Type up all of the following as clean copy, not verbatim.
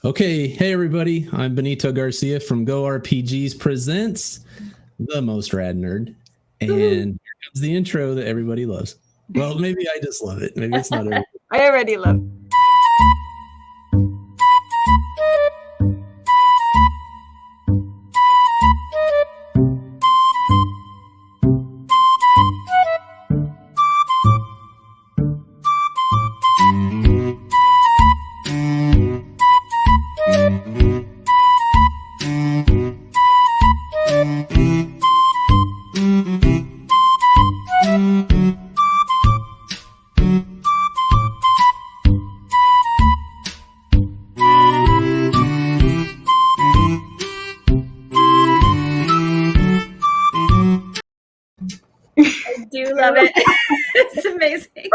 Okay, hey everybody, I'm Benito Garcia from Go RPGs Presents The Most Rad Nerd. And here comes the intro that everybody loves. Well, maybe I just love it. Maybe it's not everybody. I already love it. I do love it. It's amazing.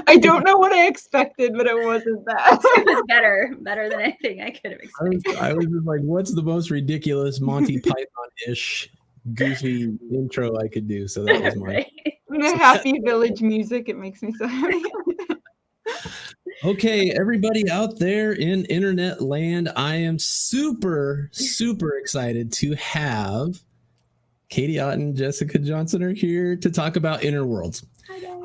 I don't know what I expected, but it wasn't that. It was better than anything I could have expected. I was just like, what's the most ridiculous Monty Python-ish goofy intro I could do? So that was mine. Right. The Happy Village music, it makes me so happy. Okay, everybody out there in internet land, I am super excited to have Katie Otten, Jessica Johnson are here to talk about Innerworlds.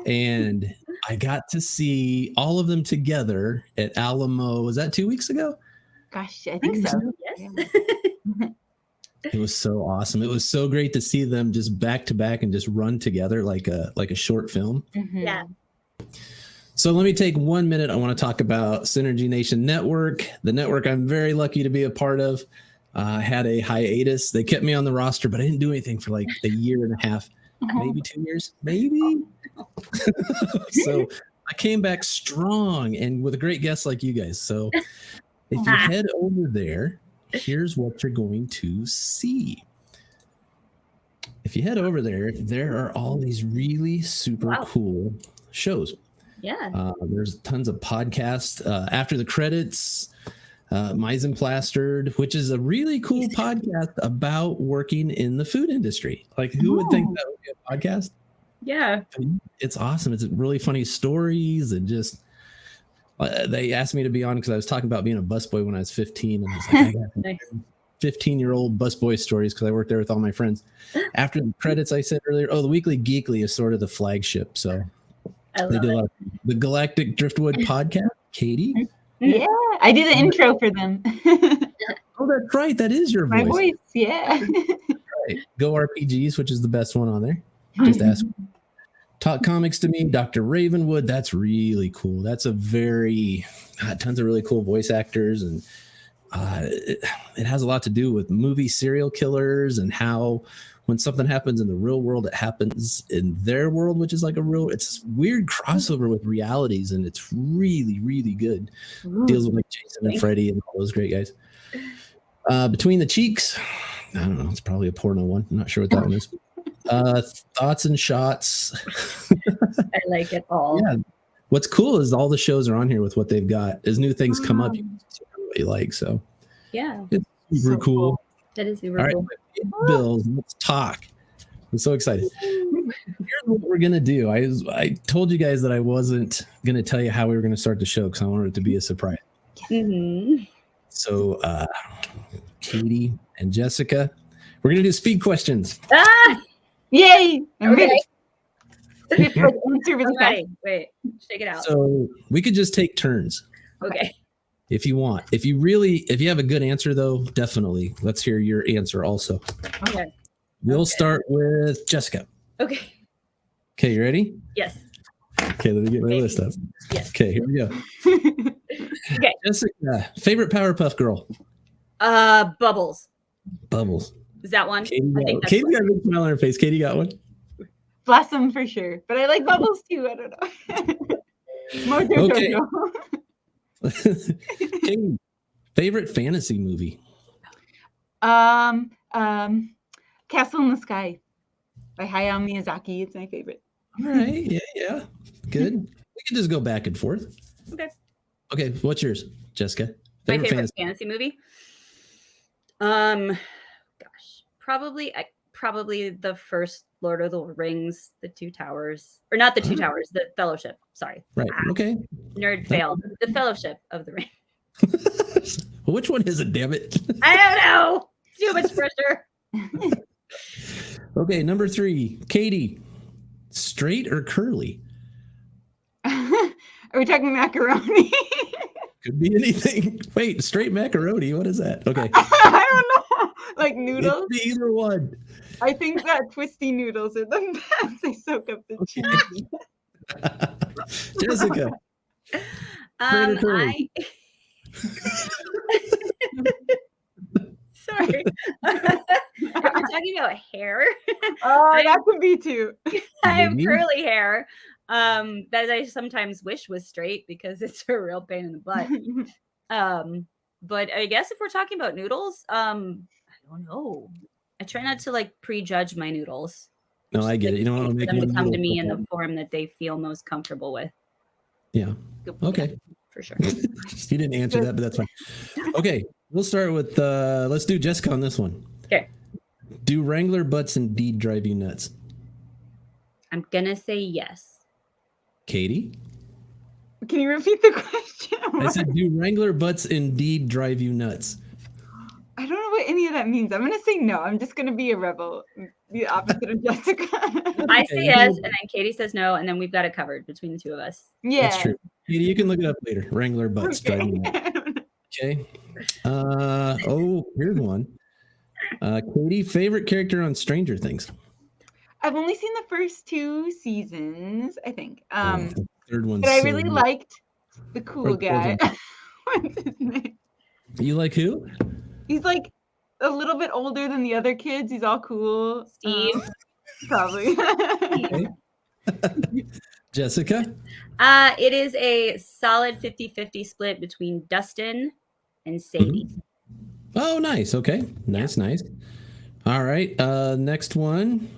And I got to see all of them together at Alamo. Was that 2 weeks ago? Gosh, I think so. Yes. It was so awesome. It was so great to see them just back to back and just run together like a short film. Mm-hmm. Yeah. So let me take 1 minute. I want to talk about Synergy Nation Network, the network I'm very lucky to be a part of. I had a hiatus. They kept me on the roster, but I didn't do anything for like a year and a half, maybe 2 years, maybe. So I came back strong and with a great guest like you guys. So if you head over there, here's what you're going to see. If you head over there, there are all these really super cool shows. Yeah. There's tons of podcasts. After the credits, Meisenplastered, which is a really cool podcast about working in the food industry. Like, who would think that would be a podcast? Yeah. It's awesome. It's really funny stories and just. They asked me to be on because I was talking about being a busboy when I was 15, and I was like, I got Nice. 15-year-old busboy stories because I worked there with all my friends. After the credits, I said earlier, the Weekly Geekly is sort of the flagship. So they do a lot of the Galactic Driftwood podcast. Katie. Yeah, I do the intro for them. Oh, that's right. That is your voice. My voice, yeah. Right. Go RPGs, which is the best one on there. Just ask. Talk Comics to Me, Dr. Ravenwood. That's really cool. That's a very tons of really cool voice actors, and it has a lot to do with movie serial killers and how when something happens in the real world, it happens in their world, which is like it's this weird crossover with realities, and it's really good. Deals with like Jason and Freddy and all those great guys. Between the Cheeks, I don't know. It's probably a porno one. I'm not sure what that one is. Thoughts and Shots. I like it all. Yeah. What's cool is all the shows are on here with what they've got. As new things come up, you can see what you like. So Yeah. it's super cool. That is super All right, cool. Bills, let's talk. I'm so excited. Here's what we're gonna do. I told you guys that I wasn't gonna tell you how we were gonna start the show because I wanted it to be a surprise. Mm-hmm. So Katie and Jessica, we're gonna do speed questions. Yay! I'm Okay. ready. Answer really fast. Right. Wait. Shake it out. So we could just take turns. Okay. If you want. If you have a good answer, though, definitely. Let's hear your answer also. Okay. We'll start with Jessica. Okay. Okay, you ready? Yes. Okay, let me get my list up. Yes. Okay, here we go. Okay. Jessica, favorite Powerpuff Girl? Bubbles. Bubbles. Is that one? Katie I think that's got one. a big smile on her face. Katie got one? Blossom for sure, but I like Bubbles too. I don't know. Mojo Okay. Jojo. Katie, favorite fantasy movie? Castle in the Sky by Hayao Miyazaki. It's my favorite. All right. Yeah. Good. We can just go back and forth. Okay, what's yours, Jessica? My favorite fantasy movie? Gosh, probably the first Lord of the Rings, the Two Towers, or not the Two Towers, the Fellowship. Sorry. Right. Okay. Nerd fail. The Fellowship of the Ring. Well, which one is it, damn it? I don't know. Too much pressure. Okay, number 3. Katie, straight or curly? Are we talking macaroni? Could be anything. Wait, straight macaroni. What is that? Okay. I don't know. Like It noodles? could be either one. I think that twisty noodles are the best. They soak up the Okay. cheese. Jessica. Straight or curly? Sorry. If we're talking about hair, Oh, that could be too. I have Maybe. curly hair. That I sometimes wish was straight because it's a real pain in the butt. But I guess if we're talking about noodles, I don't know. I try not to like prejudge my noodles. No, I get it. You know what? I'll For make them to one come to noodle me in for the them. form that they feel most comfortable with. Yeah. Okay. Yeah, for sure. You didn't answer that, but that's fine. Okay. We'll start with, let's do Jessica on this one. Okay. Do Wrangler butts indeed drive you nuts? I'm gonna say yes. Katie? Can you repeat the question? I said, do Wrangler butts indeed drive you nuts? I don't know what any of that means. I'm going to say no. I'm just going to be a rebel. The opposite of Jessica. I say yes, and then Katie says no, and then we've got it covered between the two of us. Yeah. That's true. Katie, you can look it up later. Wrangler butts drive you nuts. Okay. Here's one. Katie, favorite character on Stranger Things? I've only seen the first 2 seasons, I think. The third one. But I really liked the cool guy. What's his name? You like who? He's like a little bit older than the other kids. He's all cool. Steve. Probably. Okay. Jessica? It is a solid 50-50 split between Dustin and Sadie. Oh, nice. Okay. Nice. All right. Next one.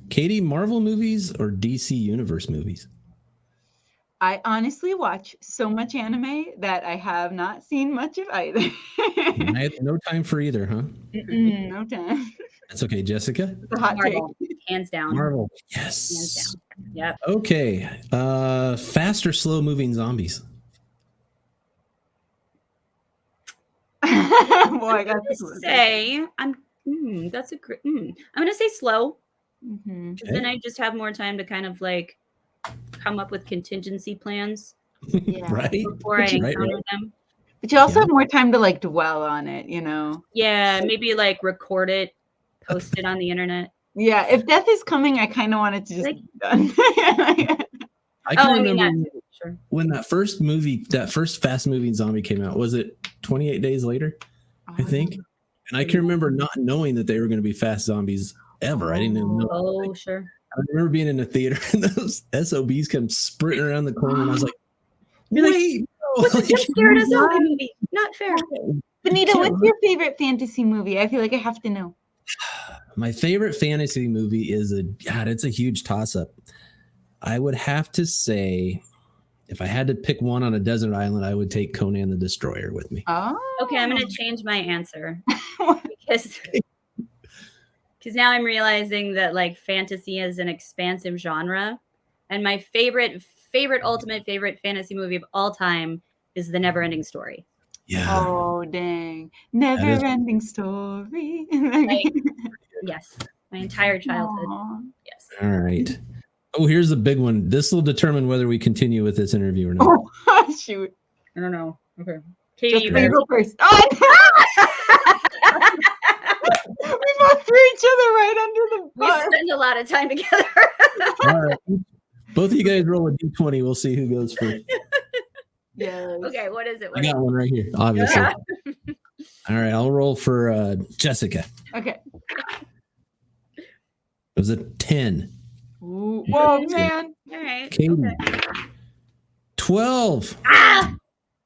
Katie, Marvel movies or DC Universe movies? I honestly watch so much anime that I have not seen much of either. I had no time for either, huh? No time. That's okay. Jessica? It's a hot take. Marvel, hands down. Marvel. Hands Yes. down. Yep. Okay. Fast or slow moving zombies? Boy, I got I'm this gonna one. say that's a great. I'm gonna say slow. Mhm. Because then I just have more time to kind of like come up with contingency plans Yeah. Right? before I encounter them. But you also Yeah. have more time to like dwell on it, you know? Yeah, maybe like record it, post it on the internet. Yeah, if death is coming, I kind of want it to just be done. I can remember Sure. when that first fast moving zombie came out. Was it 28 days later? I think. And I can remember not knowing that they were going to be fast zombies ever. I didn't even know. Oh, sure. I remember being in the theater and those SOBs come sprinting around the corner, and I was like, You're like, wait, no. What's a jump scare in a zombie movie? Not fair. Benita, what's your favorite fantasy movie? I feel like I have to know. My favorite fantasy movie is it's a huge toss-up. I would have to say, if I had to pick one on a desert island, I would take Conan the Destroyer with me. Oh. Okay, I'm going to change my answer because now I'm realizing that like fantasy is an expansive genre, and my ultimate favorite fantasy movie of all time is The Neverending Story. Yeah. Oh, dang. Never ending story. Yes, my entire childhood. Aww. Yes. All right. Oh, here's the big one. This will determine whether we continue with this interview or not. Oh, shoot. I don't know. Okay. Just Katie, you you ready? go first. Oh, we both threw each other right under the We bus. spend a lot of time together. All right. Both of you guys roll a d20. We'll see who goes first. Yes. Okay, what is it? I got one right here, obviously. Yeah. All right. I'll roll for Jessica. Okay. It was a 10. Ooh. Whoa, man. All right. Katie. Okay. 12. Ah!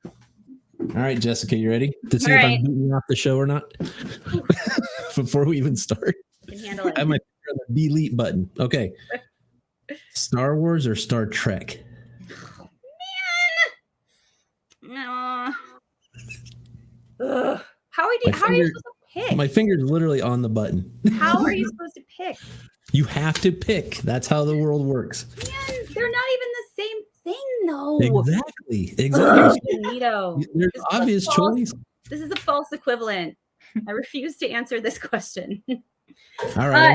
All right, Jessica, you ready to see All if right. I'm beating you off the show or not? Before we even start, Can handle it. I have my finger on the delete button. Okay. Star Wars or Star Trek? No. Ugh. How are you My supposed to pick? My finger's literally on the button. How are you supposed to pick? You have to pick. That's how the world works. Man, they're not even the same thing. No. Exactly. Neato. There's obvious choice. This is a false equivalent. I refuse to answer this question. All right,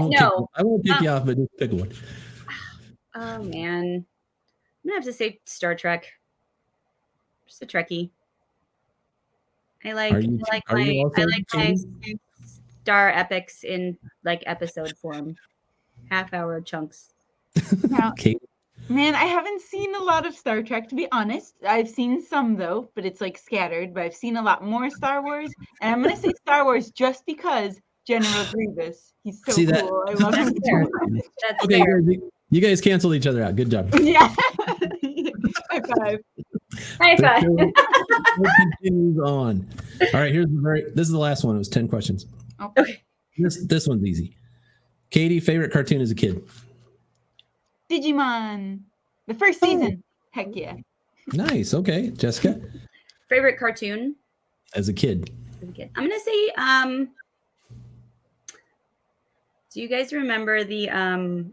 I won't pick you No. off, but just pick one. Oh man, I'm gonna have to say Star Trek. Just a Trekkie. I like my star epics in like episode form, half-hour chunks. Now, Okay. man, I haven't seen a lot of Star Trek, to be honest. I've seen some though, but it's like scattered. But I've seen a lot more Star Wars, and I'm gonna say Star Wars just because General Grievous. He's so cool. I love him so much. That's Okay, fair. you guys canceled each other out. Good job. Yeah. High five. High five. Continues on. All right, this is the last one. It was 10 questions. Okay. This one's easy. Katie, favorite cartoon as a kid? Digimon. The first season. Heck yeah. Nice. Okay. Jessica? Favorite cartoon as a kid? I'm gonna say do you guys remember the are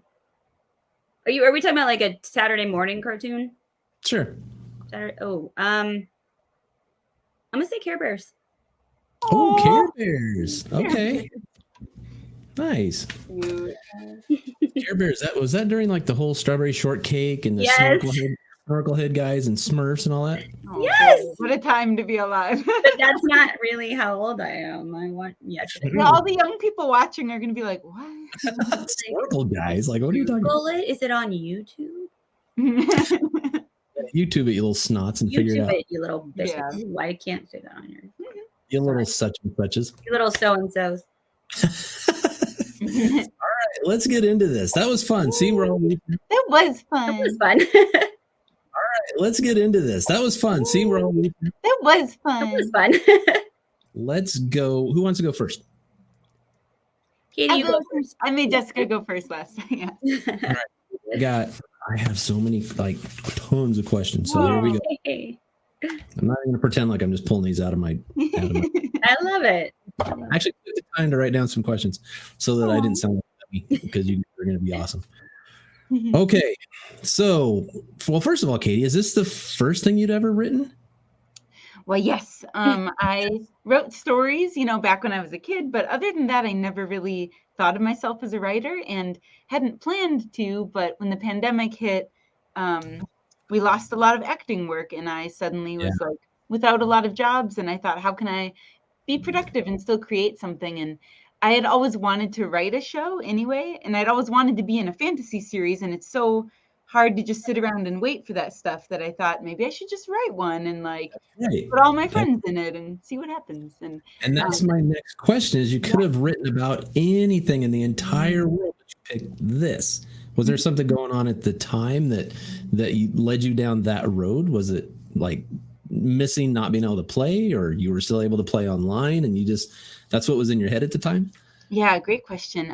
we talking about like a Saturday morning cartoon? Sure. I'm gonna say Care Bears. Oh, Care Bears. Okay. Nice. Care Bears. Was that during like the whole strawberry shortcake and the snorkel head guys and Smurfs and all that? Oh, yes. What a time to be alive. But that's not really how old I am. All the young people watching are gonna be like, what? Snorkel guys. Like, what are you talking about? Is it on YouTube? YouTube it, you little snots, and figure it out. You little bitch. Yeah. Why can't say that on here? You little such and suches. You little so and so's. All right, let's get into this. That was fun. See, we're all. That was fun. That was fun. All right, let's get into this. That was fun. See, we're all. That was fun. That was fun. Let's go. Who wants to go first? Katie, you go first. I made Jessica go first last time. Yeah. All right. I have so many, like, tons of questions. So there we go. Hey. I'm not even gonna pretend like I'm just pulling these out of my. I love it. I actually took the time to write down some questions so that I didn't sound like me, because you are going to be awesome. Okay, so first of all, Katie, is this the first thing you'd ever written? Well, yes. I wrote stories, back when I was a kid, but other than that, I never really thought of myself as a writer and hadn't planned to. But when the pandemic hit, we lost a lot of acting work, and I suddenly was like without a lot of jobs. And I thought, how can I be productive and still create something? And I had always wanted to write a show anyway, and I'd always wanted to be in a fantasy series. And it's so hard to just sit around and wait for that stuff that I thought maybe I should just write one and put all my friends in it and see what happens. And that's my next question: is you could have written about anything in the entire world, but you picked this. Was there something going on at the time that led you down that road? Was it like missing not being able to play, or you were still able to play online and that's what was in your head at the time? Yeah, great question.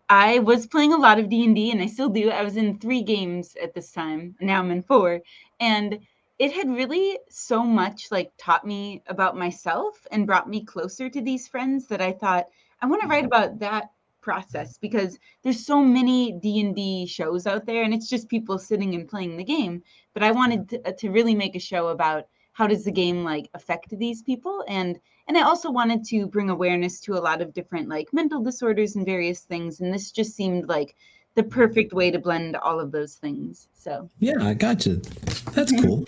I was playing a lot of D&D, and I still do. I was in 3 games at this time. Now I'm in 4. And it had really so much taught me about myself and brought me closer to these friends that I thought I want to write about that process, because there's so many D&D shows out there and it's just people sitting and playing the game. But I wanted to really make a show about how does the game affect these people, and I also wanted to bring awareness to a lot of different mental disorders and various things, and this just seemed like the perfect way to blend all of those things. So yeah, I got you. That's cool.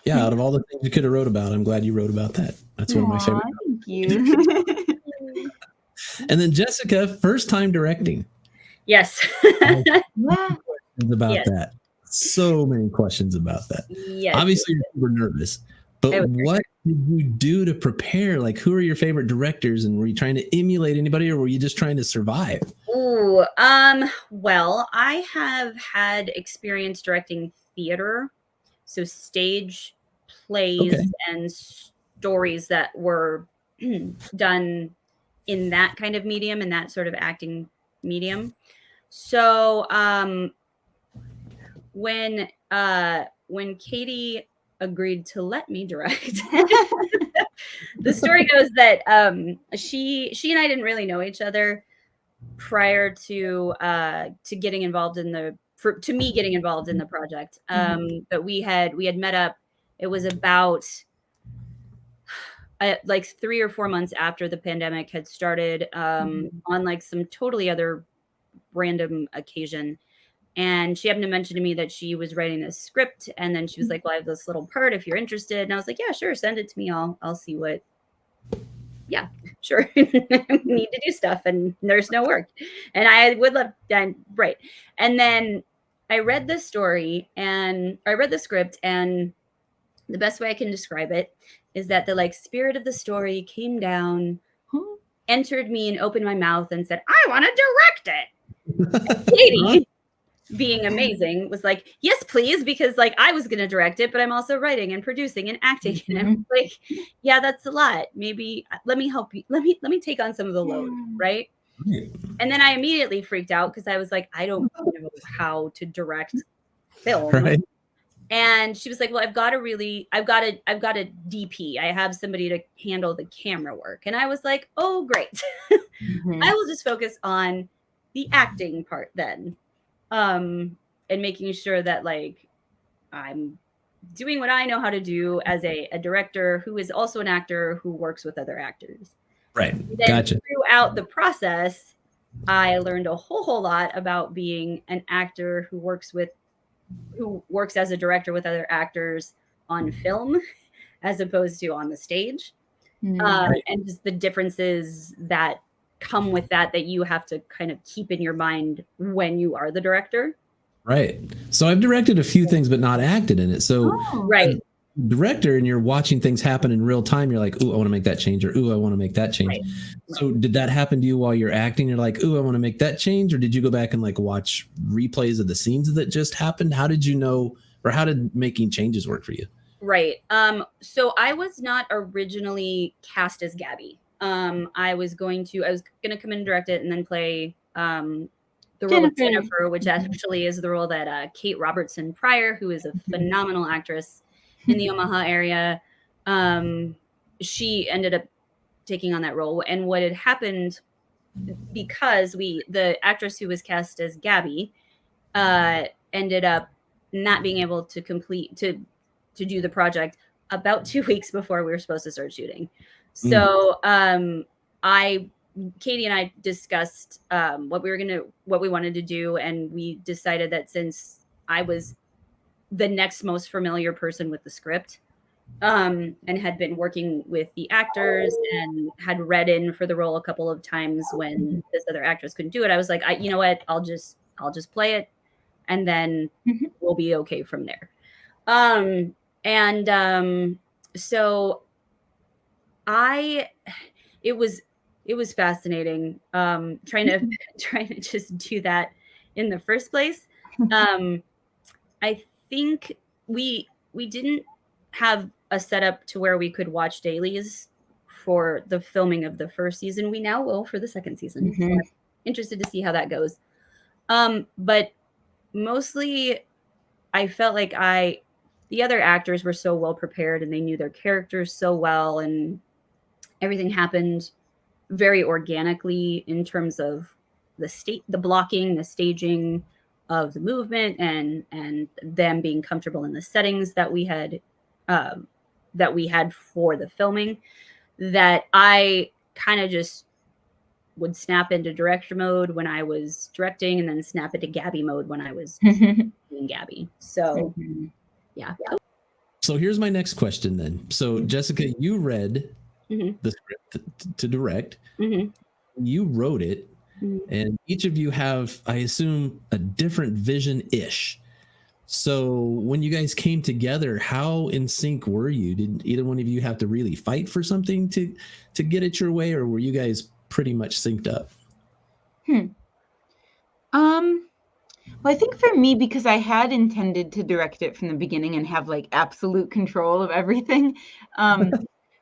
Yeah, out of all the things you could have wrote about, I'm glad you wrote about that. That's one of my favorite. Thank you. And then Jessica, first time directing. Yes. Questions about that. So many questions about that. Yes. Obviously, you're super nervous. But what did you do to prepare? Who are your favorite directors, and were you trying to emulate anybody, or were you just trying to survive? Ooh, well, I have had experience directing theater, so stage plays and stories that were done in that kind of medium, in that sort of acting medium. So, when Katie agreed to let me direct. The story goes that she and I didn't really know each other prior to getting involved in the to me getting involved in the project. But we had met up. It was about like 3 or 4 months after the pandemic had started, on like some totally other random occasion. And she happened to mention to me that she was writing this script, and then she was like, well, I have this little part if you're interested. And I was like, yeah, sure, send it to me. I'll see what. Yeah, sure. Need to do stuff, and there's no work, and I would love. And right, and then I read the story, and I read the script, and the best way I can describe it is that the like spirit of the story came down, entered me, and opened my mouth and said, I want to direct it. Katie, being amazing, was like, yes, please, because like I was going to direct it, but I'm also writing and producing and acting. And I'm like, yeah, that's a lot. Maybe let me help you. Let me take on some of the load. Right. And then I immediately freaked out because I was like, I don't know how to direct film. Right. And she was like, well, I've got a DP. I have somebody to handle the camera work. And I was like, oh, great. I will just focus on the acting part then. And making sure that like I'm doing what I know how to do as a director who is also an actor who works with other actors. Right. Then gotcha. Throughout the process, I learned a whole lot about being an actor who works as a director with other actors on film as opposed to on the stage. Right. And just the differences that come with that you have to kind of keep in your mind when you are the director. Right. So I've directed a few things, but not acted in it. So right. Director, and you're watching things happen in real time. You're like, ooh, I want to make that change, or ooh, I want to make that change. Right. So did that happen to you while you're acting? You're like, ooh, I want to make that change, or did you go back and like watch replays of the scenes that just happened? How did you know, or how did making changes work for you? Right. So I was not originally cast as Gabby. I was going to come in and direct it and then play the role of Jennifer, which actually is the role that Kate Robertson Pryor, who is a phenomenal actress in the Omaha area, she ended up taking on that role. And what had happened, because the actress who was cast as Gabby ended up not being able to do the project about 2 weeks before we were supposed to start shooting. So Katie and I discussed what we wanted to do, and we decided that since I was the next most familiar person with the script, and had been working with the actors and had read in for the role a couple of times when this other actress couldn't do it, I was like, you know what, I'll just play it, and then we'll be okay from there. So it was fascinating trying to just do that in the first place. I think we didn't have a setup to where we could watch dailies for the filming of the first season. We now will for the second season. So I'm interested to see how that goes. But mostly I felt like the other actors were so well prepared, and they knew their characters so well, and everything happened very organically in terms of the blocking, the staging of the movement, and them being comfortable in the settings that we had for the filming, that I kind of just would snap into director mode when I was directing, and then snap into Gabby mode when I was being Gabby. So yeah. So here's my next question then. So Jessica, you read the script to direct. You wrote it, and each of you have, I assume, a different vision-ish. So when you guys came together, how in sync were you? Did either one of you have to really fight for something to get it your way, or were you guys pretty much synced up? Well, I think for me, because I had intended to direct it from the beginning and have like absolute control of everything,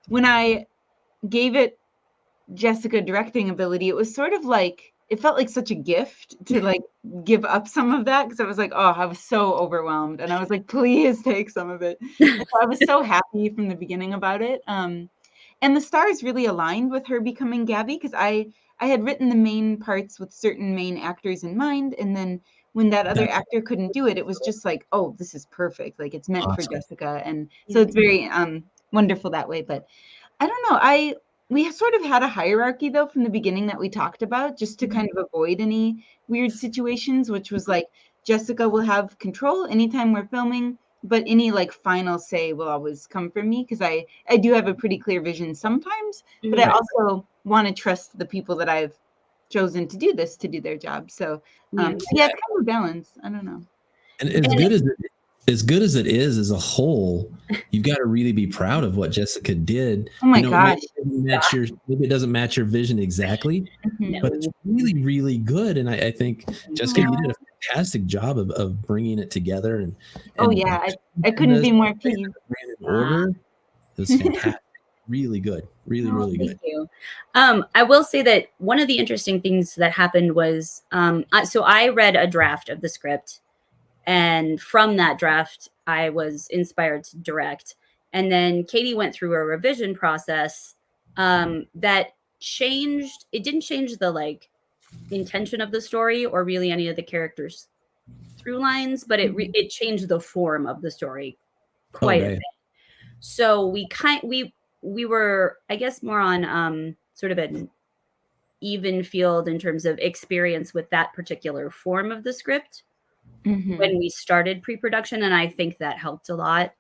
when I gave it Jessica directing ability, it was sort of like, it felt like such a gift to like give up some of that, because I was like, oh, I was so overwhelmed, and I was like, please take some of it. And so I was so happy from the beginning about it. And the stars really aligned with her becoming Gabby, because I had written the main parts with certain main actors in mind, and then when that other actor couldn't do it, it was just like, oh, this is perfect. Like it's meant for Jessica. And so it's very wonderful that way. But I don't know. We sort of had a hierarchy though from the beginning that we talked about, just to kind of avoid any weird situations, which was like Jessica will have control anytime we're filming, but any like final say will always come from me, because I do have a pretty clear vision sometimes, but I also want to trust the people that I've chosen to do this to do their job. So yeah, it's kind of a balance. I don't know. And as good as it is as a whole, you've got to really be proud of what Jessica did. Oh my gosh. Maybe it doesn't match your vision exactly, but it's really, really good. And I think, Jessica, you did a fantastic job of bringing it together. And I couldn't be more pleased. Order. It was fantastic. Really good. Really, really good. Thank you. I will say that one of the interesting things that happened was, so I read a draft of the script. And from that draft, I was inspired to direct. And then Katie went through a revision process that changed. It didn't change the like intention of the story or really any of the characters' through lines, but it changed the form of the story quite a bit. So we were, I guess, more on sort of an even field in terms of experience with that particular form of the script. When we started pre-production, and I think that helped a lot.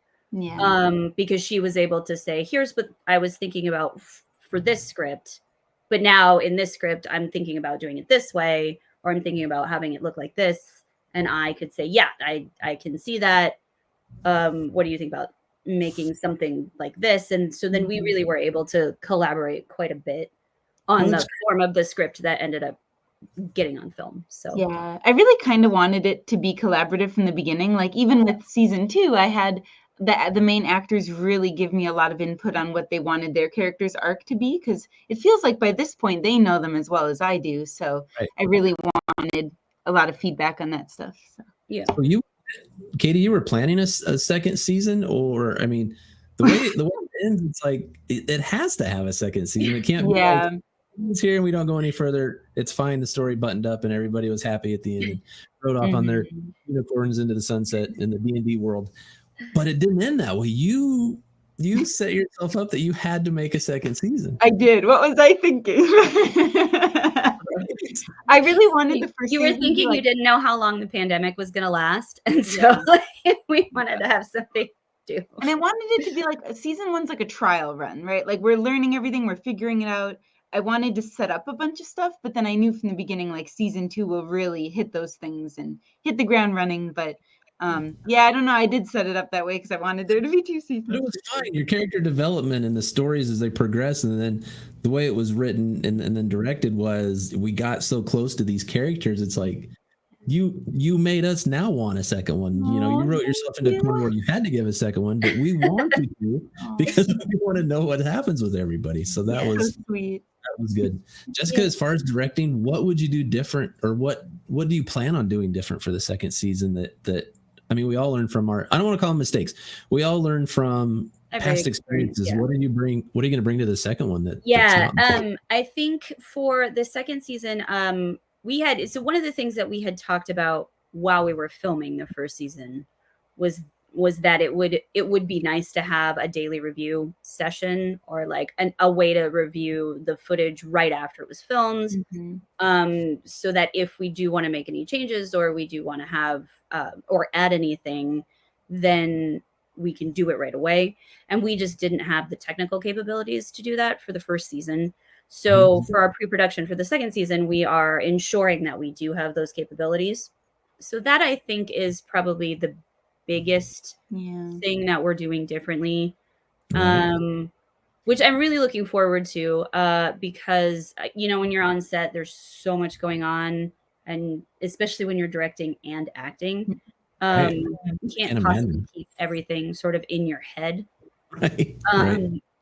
Because she was able to say, here's what I was thinking about for this script, but now in this script I'm thinking about doing it this way, or I'm thinking about having it look like this, and I could say, yeah, I can see that. What do you think about making something like this? And so then we really were able to collaborate quite a bit on the form of the script that ended up getting on film. So yeah, I really kind of wanted it to be collaborative from the beginning. Like even with season 2, I had the main actors really give me a lot of input on what they wanted their character's arc to be, because it feels like by this point they know them as well as I do. So I really wanted a lot of feedback on that stuff. So yeah. So Katie, you were planning a second season, or I mean, the way it ends, it's like it has to have a second season. It can't be like, it's here and we don't go any further. It's fine. The story buttoned up and everybody was happy at the end and rode off on their unicorns into the sunset in the D&D world. But it didn't end that way. You set yourself up that you had to make a second season. I did. What was I thinking? I really wanted the first You were thinking you didn't know how long the pandemic was going to last. And so we wanted to have something to do. And I wanted it to be like season 1's like a trial run, right? Like we're learning everything. We're figuring it out. I wanted to set up a bunch of stuff, but then I knew from the beginning, like season 2 will really hit those things and hit the ground running. But I don't know. I did set it up that way because I wanted there to be 2 seasons. But it was fine. Your character development and the stories as they progress, and then the way it was written and then directed was, we got so close to these characters. It's like you made us now want a second one. You know, you wrote yourself into a corner where you had to give a second one, but we want you to because we want to know what happens with everybody. So that was so sweet. That was good. Jessica, as far as directing, what would you do different, or what do you plan on doing different for the second season that I mean, we all learn from I don't want to call them mistakes. We all learn from past experiences. What are you going to bring to the second one I think for the second season, one of the things that we had talked about while we were filming the first season was that it would be nice to have a daily review session, or like a way to review the footage right after it was filmed. So that if we do want to make any changes, or we do want to have or add anything, then we can do it right away. And we just didn't have the technical capabilities to do that for the first season. So for our pre-production for the second season, we are ensuring that we do have those capabilities. So that, I think, is probably the biggest thing that we're doing differently, which I'm really looking forward to, because, when you're on set, there's so much going on, and especially when you're directing and acting, you can't possibly keep everything sort of in your head.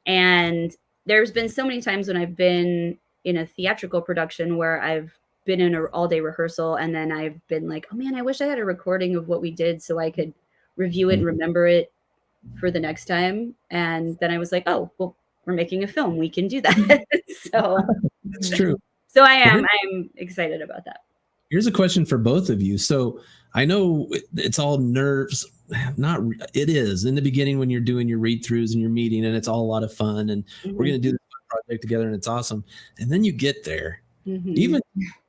And there's been so many times when I've been in a theatrical production where I've been in an all-day rehearsal, and then I've been like, oh man, I wish I had a recording of what we did so I could review it and remember it for the next time. And then I was like, oh, well, we're making a film. We can do that. So it's true. So I'm excited about that. Here's a question for both of you. So I know it's all nerves. It is in the beginning when you're doing your read throughs and your meeting, and it's all a lot of fun. And we're going to do this project together, and it's awesome. And then you get there. Even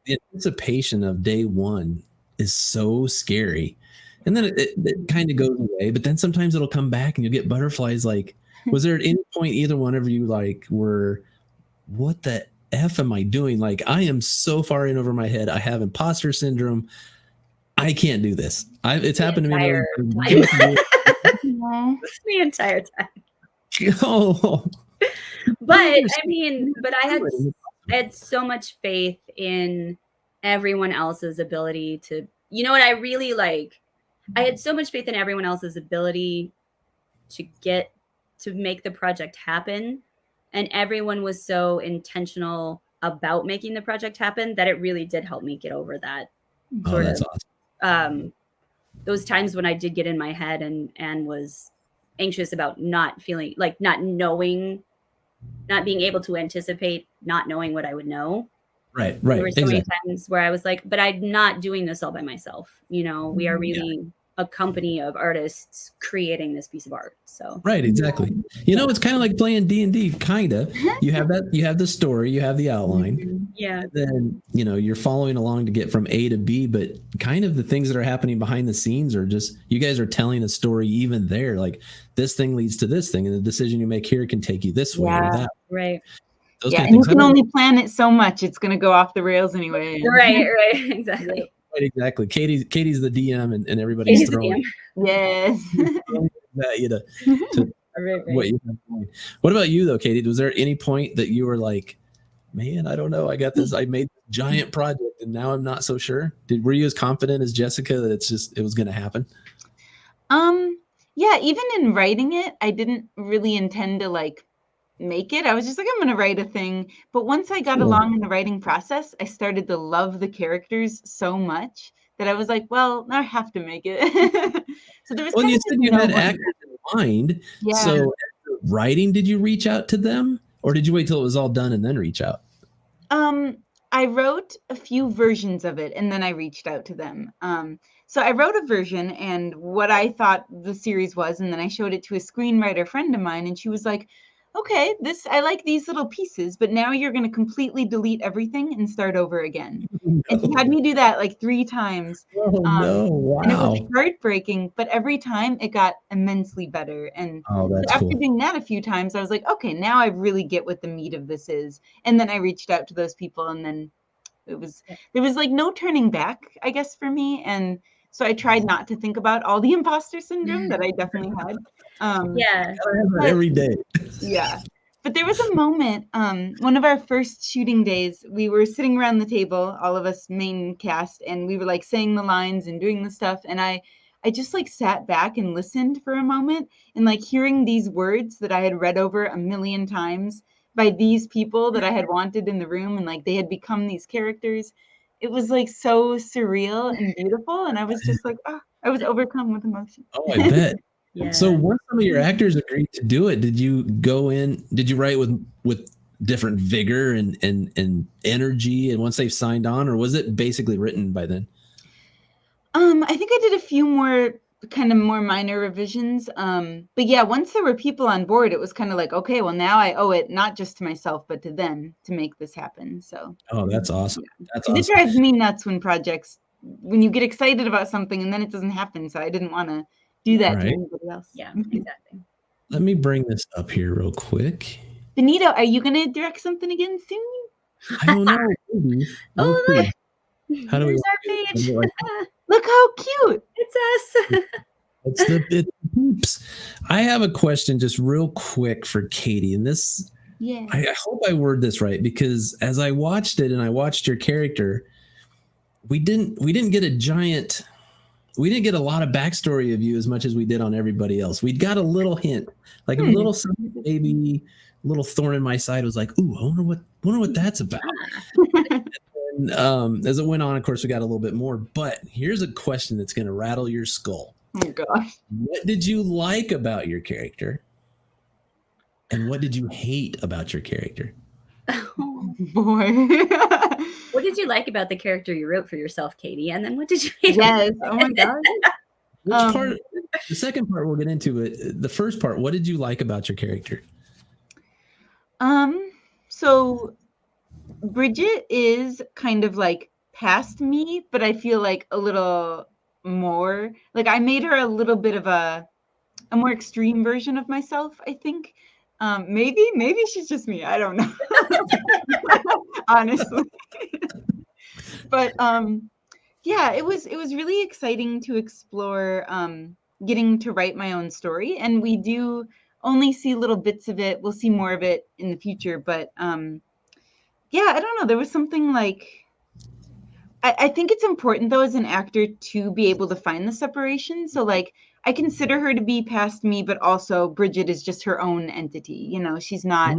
the anticipation of day one is so scary. And then it kind of goes away. But then sometimes it'll come back and you'll get butterflies. Like, was there at any point either one of you were, what the F am I doing? Like, I am so far in over my head. I have imposter syndrome. I can't do this. It's happened to me. The entire time. Oh. But I mean, I had so much faith in everyone else's ability to, you know what I really like? I had so much faith in everyone else's ability to make the project happen. And everyone was so intentional about making the project happen that it really did help me get over that. That's awesome. Those times when I did get in my head and was anxious about not feeling like not being able to anticipate, not knowing what I would know. Right. There were so many times where I was like, but I'm not doing this all by myself. You know, we are really a company of artists creating this piece of art. So right, exactly. You know, it's kind of like playing D&D, kind of. You have the story, you have the outline. Yeah. And then, you know, you're following along to get from A to B, but kind of the things that are happening behind the scenes are just, you guys are telling a story even there. Like, this thing leads to this thing, and the decision you make here can take you this way or that. Right. Those and you can only plan it so much. It's going to go off the rails anyway. Right, exactly. Right, exactly. Katie's the DM, and everybody's throwing. Yes. That What about you though, Katie? Was there any point that you were like, man, I don't know, I got this, I made this giant project and now I'm not so sure? Were you as confident as Jessica that it was going to happen? Yeah, even in writing it, I didn't really intend to make it. I was just like, I'm going to write a thing. But once I got along in the writing process, I started to love the characters so much that I was like, well, now I have to make it. So there was you said you had actors in mind. Yeah. So after writing, did you reach out to them, or did you wait till it was all done and then reach out? I wrote a few versions of it and then I reached out to them. So I wrote a version and what I thought the series was, and then I showed it to a screenwriter friend of mine, and she was like, okay, I like these little pieces, but now you're going to completely delete everything and start over again. No. And she had me do that 3 times. Oh, no. Wow. And it was heartbreaking, but every time it got immensely better. And after doing that a few times, I was like, okay, now I really get what the meat of this is. And then I reached out to those people, and then there was no turning back, I guess, for me. And so I tried not to think about all the imposter syndrome that I definitely had. Every day. Yeah. But there was a moment, one of our first shooting days, we were sitting around the table, all of us main cast, and we were saying the lines and doing the stuff. And I just sat back and listened for a moment, and hearing these words that I had read over a million times by these people that I had wanted in the room, and they had become these characters. It was so surreal and beautiful. And I was just I was overcome with emotion. Oh, I bet. Yeah. So once some of your actors agreed to do it, did you write with different vigor and energy, and once they've signed on, or was it basically written by then? I think I did a few more more minor revisions. But yeah, once there were people on board, it was okay, well, now I owe it not just to myself, but to them to make this happen. So. Oh, that's awesome. That's awesome. It drives me nuts when you get excited about something and then it doesn't happen. So I didn't want to do that to anybody else. Yeah, exactly. Let me bring this up here real quick. Benito, are you going to direct something again soon? I don't know. Look. How do we? Our page. Look how cute. It's us. It's the peeps. I have a question just real quick for Katie. And this, I hope I word this right, because as I watched it and I watched your character, we didn't get a lot of backstory of you as much as we did on everybody else. We got a little hint, a little maybe a little thorn in my side was ooh, I wonder what that's about. And, as it went on, of course, we got a little bit more, but here's a question that's going to rattle your skull. Oh gosh. What did you like about your character? And what did you hate about your character? Oh boy. What did you like about the character you wrote for yourself, Katie? And then what did you hate? Yes. Oh my God. Which part? The second part we'll get into, but the first part, what did you like about your character? So Bridget is kind of like past me, but I feel like a little more like I made her a little bit of a more extreme version of myself, I think. Maybe she's just me. I don't know. Honestly. But yeah, it was really exciting to explore getting to write my own story, and we do only see little bits of it. We'll see more of it in the future, but yeah, I don't know. There was something like I think it's important though as an actor to be able to find the separation. So like I consider her to be past me, but also Bridget is just her own entity. You know, she's not.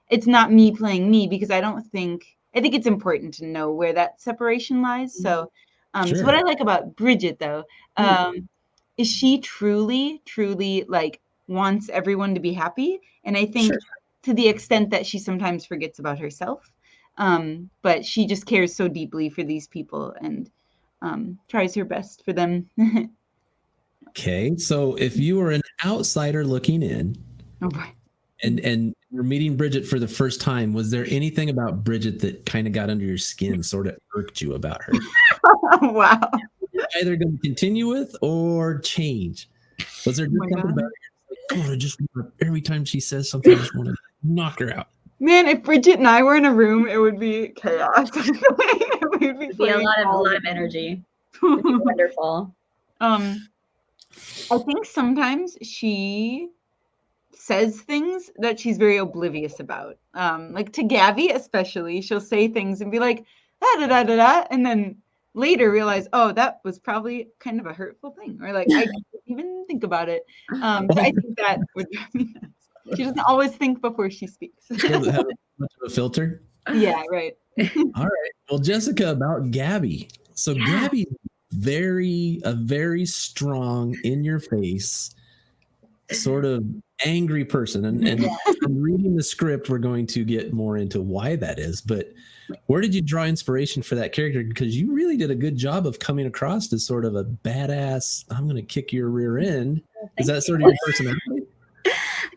It's not me playing me because I think it's important to know where that separation lies. So, so what I like about Bridget though, is she truly like wants everyone to be happy, and I think to the extent that she sometimes forgets about herself, but she just cares so deeply for these people and tries her best for them. Okay, so if you were an outsider looking in, Oh boy. and you're meeting Bridget for the first time, was there anything about Bridget that kind of got under your skin, sort of irked you about her? Wow. Either going to continue with or change? Was there just something about her? Like, God, I just every time she says something, I just want to knock her out. Man, if Bridget and I were in a room, it would be chaos. It would be a lot of energy. It'd be wonderful. I think sometimes she says things that she's very oblivious about. Like to Gabby especially, she'll say things and be like, da da da da da, and then later realize, oh, that was probably kind of a hurtful thing, or like I didn't even think about it. So I think that would drive me nuts. She doesn't always think before she speaks. She doesn't have much of a filter. Yeah, right. All right. Well, Jessica, about Gabby. So Gabby, a very strong, in your face, sort of angry person. And from reading the script, we're going to get more into why that is. But where did you draw inspiration for that character? Because you really did a good job of coming across as sort of a badass, I'm going to kick your rear end. Is that sort of your personality?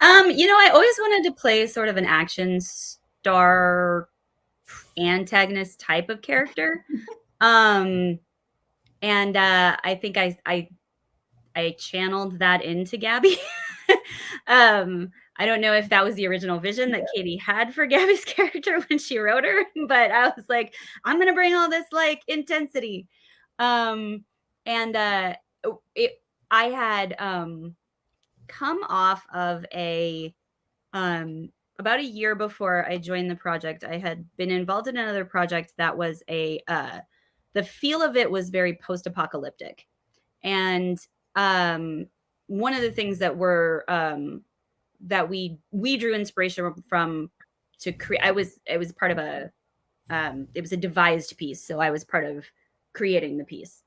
I always wanted to play sort of an action star antagonist type of character. And I think I channeled that into Gabby. I don't know if that was the original vision that Katie had for Gabby's character when she wrote her, but I was like, I'm going to bring all this like intensity. I had come off of about a year before I joined the project. I had been involved in another project that was the feel of it was very post-apocalyptic. And one of the things that were that we drew inspiration from to create, it was part of it was a devised piece. So I was part of creating the piece.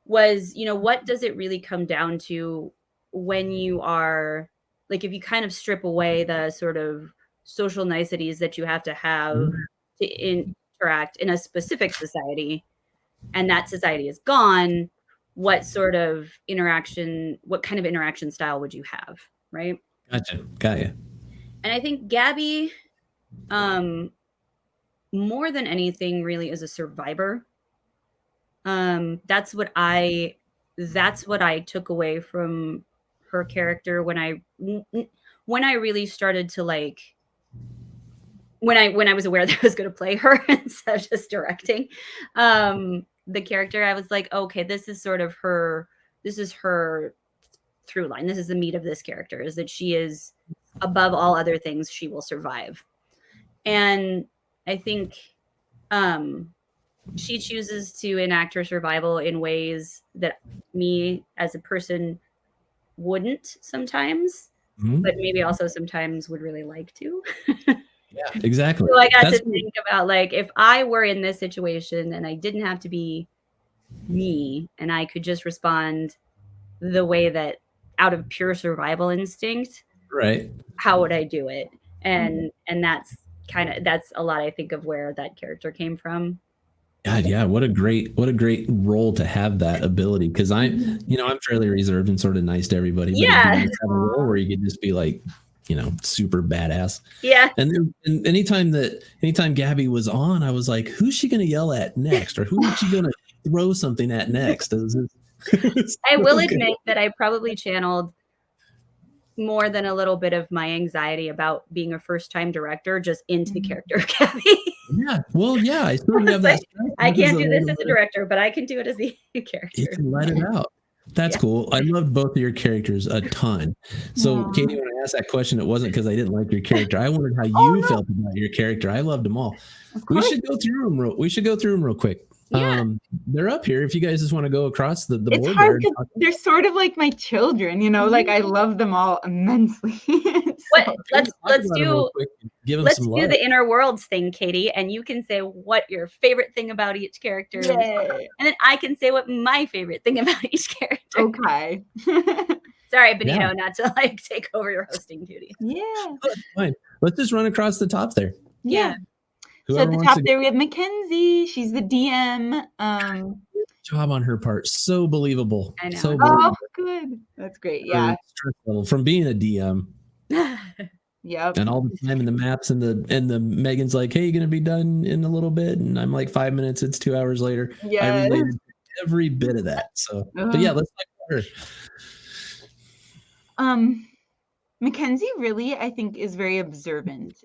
Was, what does it really come down to when you are like, if you kind of strip away the sort of social niceties that you have to have to interact in a specific society, and that society is gone, what kind of interaction style would you have? Right. Gotcha. Got you. And I think Gabby, more than anything, really is a survivor. That's what I took away from her character when I really started to like, when I was aware that I was going to play her instead of just directing the character. I was like, okay, this is her through line. This is the meat of this character, is that she is, above all other things, she will survive. And I think she chooses to enact her survival in ways that me as a person wouldn't sometimes, but maybe also sometimes would really like to. Yeah, exactly. So I got to think about, like, if I were in this situation and I didn't have to be me and I could just respond the way that out of pure survival instinct, right? How would I do it? And that's a lot, I think, of where that character came from. God, yeah, what a great role to have that ability. Because I'm fairly reserved and sort of nice to everybody. But it'd be nice to have a role where you could just be like, super badass. Yeah. And anytime Gabby was on, I was like, who's she gonna yell at next, or who is she gonna throw something at next? I will admit that I probably channeled more than a little bit of my anxiety about being a first-time director just into the character of Gabby. Yeah. Well, yeah, I still have that. I can't do this as a director, but I can do it as the character. You can let it out. That's cool. I loved both of your characters a ton. So, Katie, when I asked that question, it wasn't because I didn't like your character. I wondered how you felt about your character. I loved them all. We should go through them real quick. Yeah. They're up here. If you guys just want to go across the it's board, hard because they're sort of like my children, like I love them all immensely. Let's do some love. the inner worlds thing, Katie, and you can say what your favorite thing about each character is, and then I can say what my favorite thing about each character. Okay. Sorry, Benito, not to like take over your hosting duty. Yeah. That's fine. Let's just run across the top there. Yeah. So Whoever at the top there we have Mackenzie. She's the DM. Job on her part. So believable. I know. So believable. Oh, good. That's great. Yeah. Stress level from being a DM. Yep. And all the time in the maps and the Megan's like, hey, you're gonna be done in a little bit. And I'm like 5 minutes, it's 2 hours later. Yeah. I related every bit of that. So but yeah, let's talk about her. Mackenzie really, I think, is very observant.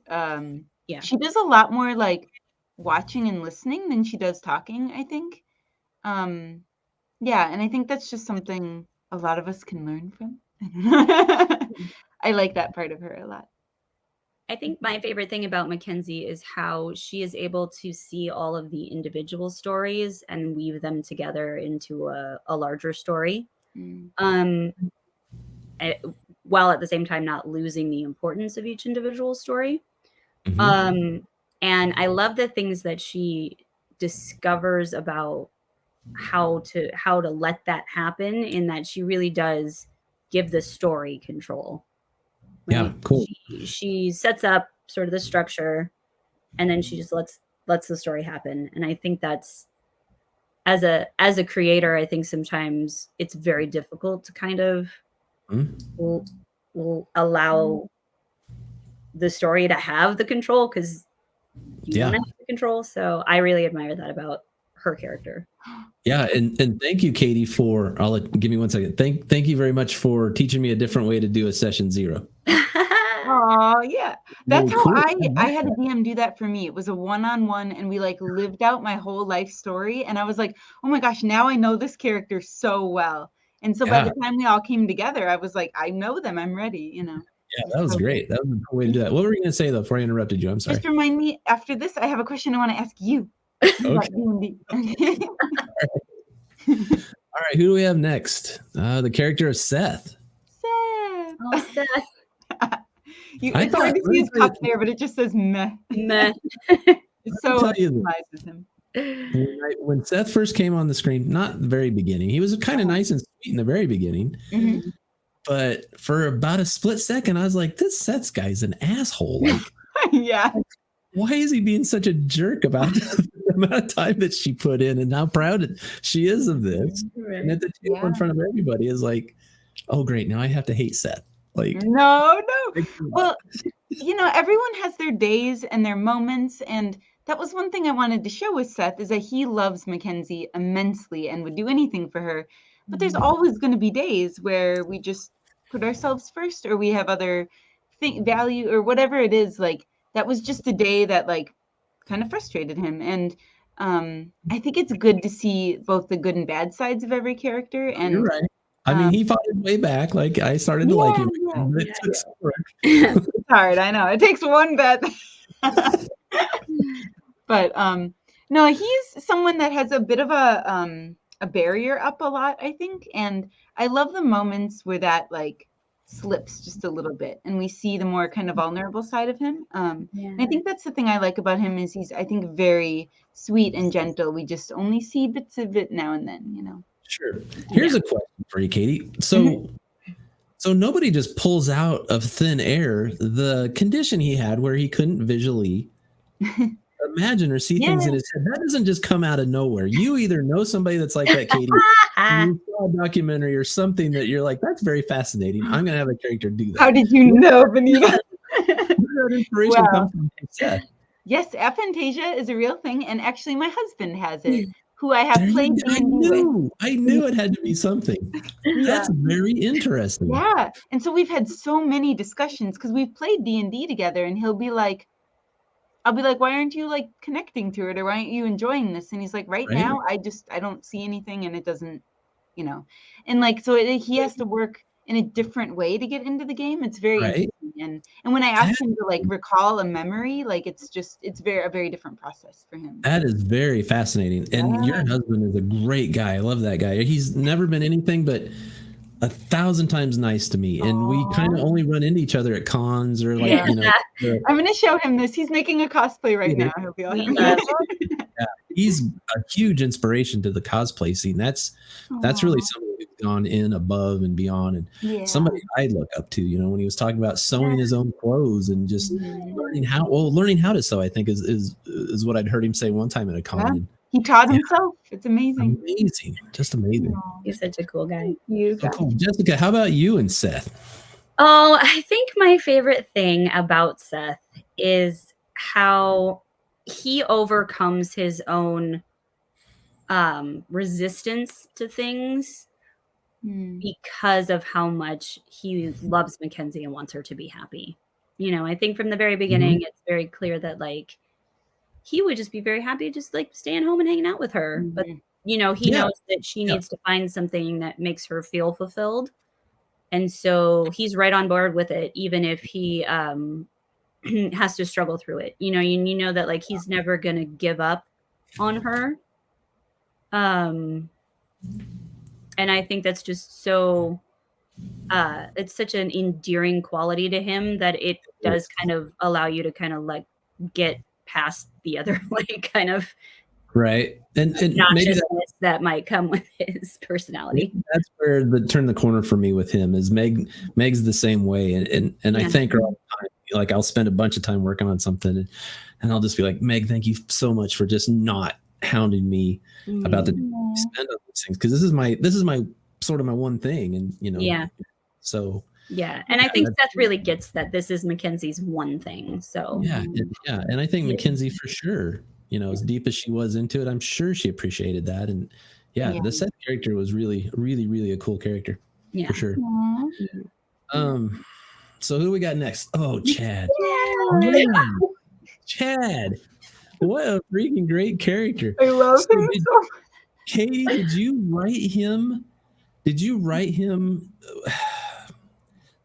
Yeah. She does a lot more like watching and listening than she does talking, I think. Yeah, and I think that's just something a lot of us can learn from. I like that part of her a lot. I think my favorite thing about Mackenzie is how she is able to see all of the individual stories and weave them together into a larger story. While at the same time not losing the importance of each individual story. And I love the things that she discovers about how to let that happen, in that she really does give the story control. Right? Yeah, cool. She sets up sort of the structure, and then she just lets the story happen. And I think that's, as a creator, I think sometimes it's very difficult to kind of will allow the story to have the control, because you want to have the control. So I really admire that about her character. Yeah, and thank you, Katie, for give me 1 second. Thank you very much for teaching me a different way to do a session 0. Oh yeah, that's how cool. I had a DM do that for me. It was a one-on-one, and we like lived out my whole life story, and I was like, oh my gosh, now I know this character so well. And so by the time we all came together, I was like, I know them, I'm ready, Yeah, that was great. That was a cool way to do that. What were you going to say, though, before I interrupted you? I'm sorry. Just remind me, after this, I have a question I want to ask you. Okay. All right, who do we have next? The character of Seth. Seth. Oh, Seth. It's hard to see his cup there, but it just says meh. Meh. It's so optimizes him. When Seth first came on the screen, not the very beginning, he was kind of nice and sweet in the very beginning. But for about a split second, I was like, this Seth's guy's an asshole. Like, yeah. Why is he being such a jerk about the amount of time that she put in and how proud she is of this? Right. And at the table in front of everybody is like, oh, great. Now I have to hate Seth. Like, no. Well, everyone has their days and their moments. And that was one thing I wanted to show with Seth, is that he loves Mackenzie immensely and would do anything for her. But there's always going to be days where we just put ourselves first, or we have other value or whatever it is. Like, that was just a day that like kind of frustrated him. And I think it's good to see both the good and bad sides of every character. And you're right. I mean, he fought his way back. Like, I started to like him. It took some work. It's hard. I know. It takes one bet. But no, he's someone that has a bit of a barrier up a lot, I think. And I love the moments where that like slips just a little bit and we see the more kind of vulnerable side of him. And I think that's the thing I like about him, is he's, I think, very sweet and gentle. We just only see bits of it now and then, Sure. Here's a question for you, Katie. So nobody just pulls out of thin air the condition he had where he couldn't visually imagine or see things in his head. That doesn't just come out of nowhere. You either know somebody that's like that, Katie, or you saw a documentary or something that you're like, that's very fascinating. I'm going to have a character do that. How did you know, Benita? Where did that inspiration come from? Seth? Yes, Aphantasia is a real thing, and actually my husband has it, who I have There played you go. D&D with. I knew it had to be something. That's very interesting. Yeah, and so we've had so many discussions because we've played D&D together, and he'll be like, I'll be like, why aren't you like connecting to it, or why aren't you enjoying this? And he's like, right now, I don't see anything, and it doesn't, you know, and like, so he has to work in a different way to get into the game. It's very interesting. And when I ask him to like recall a memory, like it's a very different process for him. That is very fascinating. And your husband is a great guy. I love that guy. He's never been anything but 1,000 times nice to me. And we kind of only run into each other at cons or like, you know. I'm going to show him this. He's making a cosplay right now. I hope you all he's a huge inspiration to the cosplay scene. That's really somebody who's gone in above and beyond, and somebody I look up to. You know, when he was talking about sewing his own clothes and just learning how to sew, I think is what I'd heard him say one time at a con. Yeah. He taught himself. It's amazing. Amazing, just amazing. He's such a cool guy. So cool. Jessica, how about you and Seth? Oh, I think my favorite thing about Seth is how he overcomes his own resistance to things because of how much he loves Mackenzie and wants her to be happy. You know, I think from the very beginning, it's very clear that like he would just be very happy just like staying home and hanging out with her. But, you know, he knows that she needs to find something that makes her feel fulfilled. And so he's right on board with it, even if he has to struggle through it. You know, you know that like he's never going to give up on her. And I think that's just so, it's such an endearing quality to him that it does kind of allow you to kind of like get past the other like kind of and maybe that might come with his personality. That's where turn the corner for me with him is Meg's the same way, and I thank her all the time. Like I'll spend a bunch of time working on something and I'll just be like, Meg, thank you so much for just not hounding me about the time we spend on these things, because this is my sort of my one thing, and you know so and I think Seth really gets that this is Mackenzie's one thing. So and I think Mackenzie for sure, you know, as deep as she was into it, I'm sure she appreciated that. And the Seth character was really, really, really a cool character for sure. So who do we got next? Oh, Chad. Chad. What a freaking great character. I love him. Katie, did you write him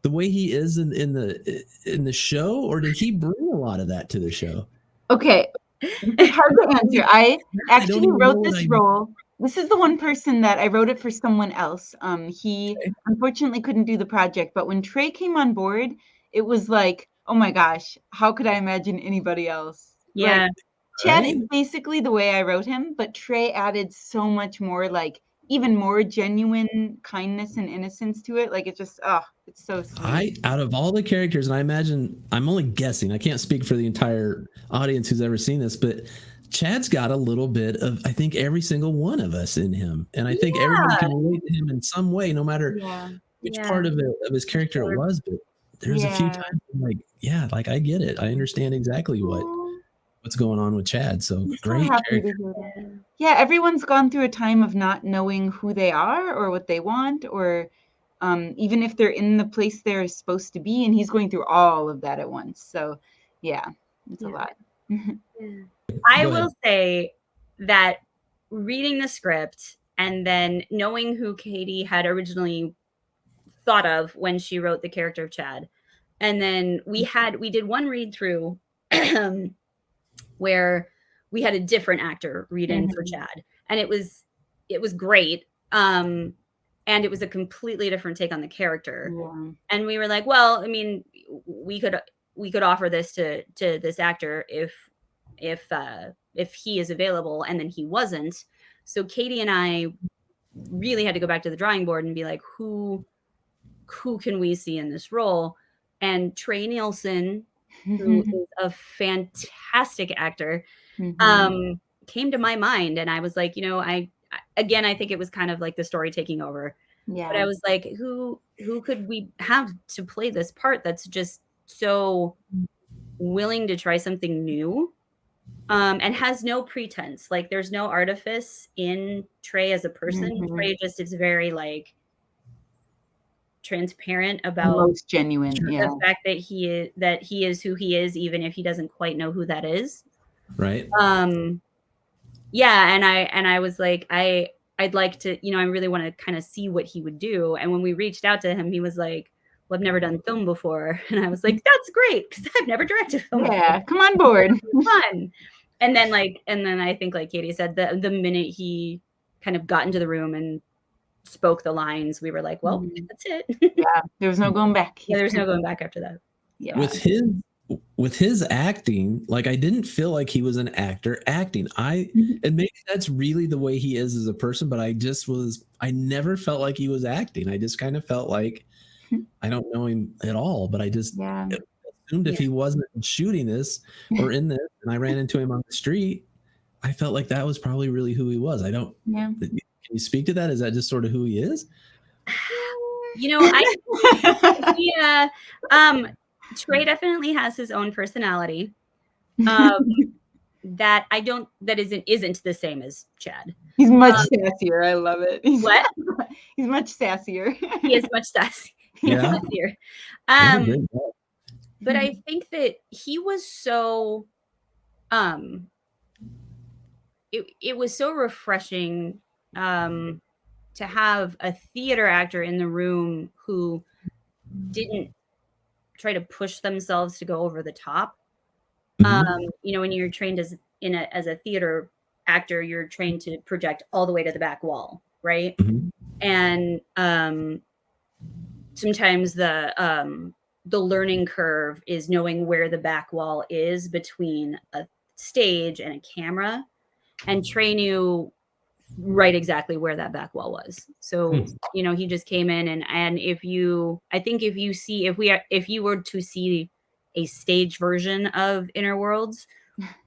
the way he is in the show, or did he bring a lot of that to the show? Okay. It's hard to answer. I actually wrote this role. This is the one person that I wrote it for someone else. He unfortunately couldn't do the project, but when Trey came on board, it was like, oh my gosh, how could I imagine anybody else? Yeah. Like, Chad is basically the way I wrote him, but Trey added so much more, like even more genuine kindness and innocence to it. Like it's just, it's so sweet. Out of all the characters, and I imagine, I'm only guessing, I can't speak for the entire audience who's ever seen this, but Chad's got a little bit of, I think, every single one of us in him. And I think everybody can relate to him in some way, no matter which part of his character it was. But there's a few times I'm like, like I get it. I understand exactly what's going on with Chad. So great character. Yeah, everyone's gone through a time of not knowing who they are or what they want, or even if they're in the place they're supposed to be, and he's going through all of that at once. So it's a lot. I will say that reading the script and then knowing who Katie had originally thought of when she wrote the character of Chad, and then we did one read through where we had a different actor read in for Chad, and it was great. And it was a completely different take on the character. And we were like, well, I mean, we could offer this to this actor if he is available, and then he wasn't. So Katie and I really had to go back to the drawing board and be like, who can we see in this role? And Trey Nielsen who is a fantastic actor, came to my mind, and I was like, I think it was kind of like the story taking over. Yeah. But I was like, who could we have to play this part that's just so willing to try something new, and has no pretense. Like, there's no artifice in Trey as a person. Trey just is very like transparent about most genuine, the fact that he is who he is, even if he doesn't quite know who that is. Right. Yeah, and I was like, I'd like to, I really want to kind of see what he would do. And when we reached out to him, he was like, well, I've never done film before. And I was like, that's great, because I've never directed film before. Come on board. Fun. And then I think, like Katie said, the minute he kind of got into the room and spoke the lines, we were like, well, that's it. Yeah, there was no going back. Yeah, there was no going back after that. Yeah. With his acting, like, I didn't feel like he was an actor acting. And maybe that's really the way he is as a person, but I never felt like he was acting. I just kind of felt like, I don't know him at all, but I just assumed if he wasn't shooting this or in this, and I ran into him on the street, I felt like that was probably really who he was. Can you speak to that? Is that just sort of who he is? Trey definitely has his own personality. That isn't the same as Chad. He's much sassier. I love it. He's much sassier. He is much sassier. Yeah. But I think that he was so it was so refreshing to have a theater actor in the room who didn't try to push themselves to go over the top. When you're trained as a theater actor, you're trained to project all the way to the back wall, right? And sometimes the learning curve is knowing where the back wall is between a stage and a camera, and Trey knew right exactly where that back wall was. So he just came in, and if you were to see a stage version of Inner Worlds,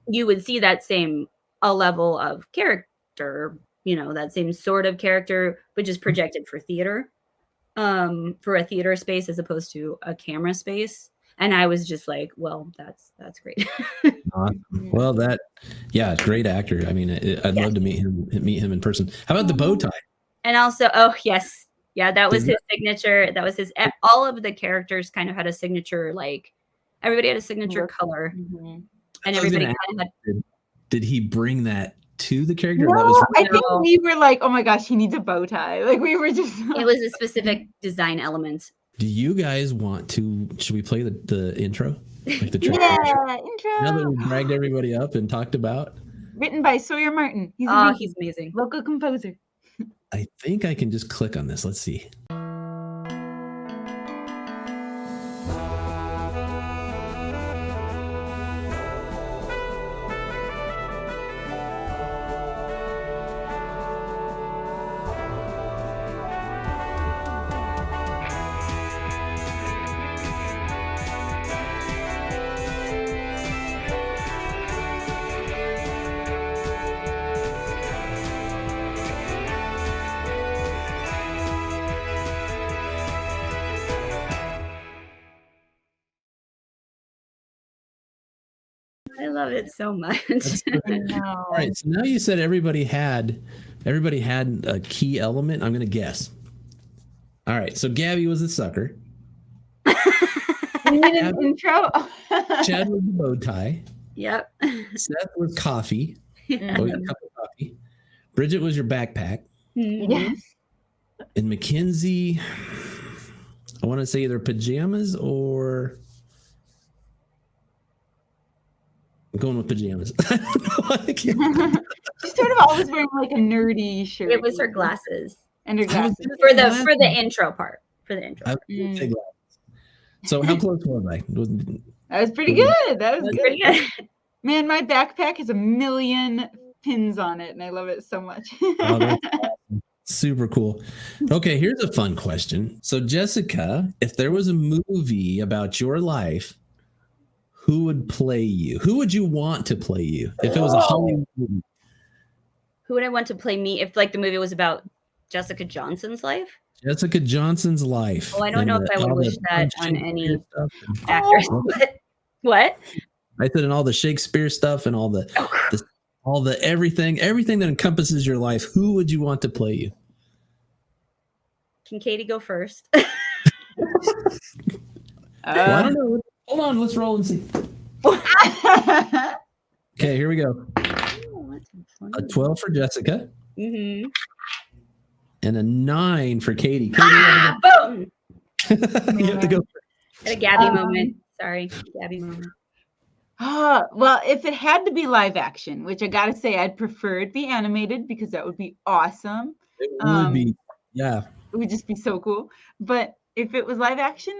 you would see that same level of character, that same sort of character, but just projected for theater, for a theater space as opposed to a camera space. And I was just like, well, that's great. Awesome. Well, great actor. I mean, I'd love to meet him in person. How about the bow tie? And also, yes. Yeah, that was his signature. That was his, all of the characters kind of had a signature, like everybody had a signature color. And everybody kind of had. Did he bring that to the character? No, I think we were like, oh my gosh, he needs a bow tie. Like, we were just. It was a specific design element. Do you guys should we play the intro? Like the intro. Now that we've dragged everybody up and talked about. Written by Sawyer Martin. He's amazing. Local composer. I think I can just click on this. Let's see. I love it so much. All right, so now you said everybody had a key element. I'm going to guess. All right, so Gabby was the sucker. We need an intro. Chad was the bow tie. Yep. Seth was coffee. Yeah. Oh, we got a cup of coffee. Bridget was your backpack. Yes. And Mackenzie, I want to say either pajamas or. I'm going with pajamas. I don't know. She's sort of always wearing like a nerdy shirt. It was her glasses. And her glasses. For the intro part. For the intro. So how close was I? That was pretty good. That was pretty good. Man, my backpack has 1 million pins on it, and I love it so much. Oh, that's awesome. Super cool. Okay, here's a fun question. So Jessica, if there was a movie about your life, who would play you? Who would you want to play you if it was a Hollywood movie? Who would I want to play me if like the movie was about Jessica Johnson's life? Jessica Johnson's life. Oh, I don't know if I would wish that on any stuff. actress. What? I said, and all the Shakespeare stuff and all the everything that encompasses your life. Who would you want to play you? Can Katie go first? Well, I don't know. Hold on, let's roll and see. Okay, here we go. A 12 for Jessica. Mm-hmm. And a 9 for Katie. Boom! You have to go first. At a Gabby moment. Sorry, Gabby moment. Well, if it had to be live action, which I gotta say, I'd prefer it be animated because that would be awesome. It would be, yeah. It would just be so cool. But if it was live action,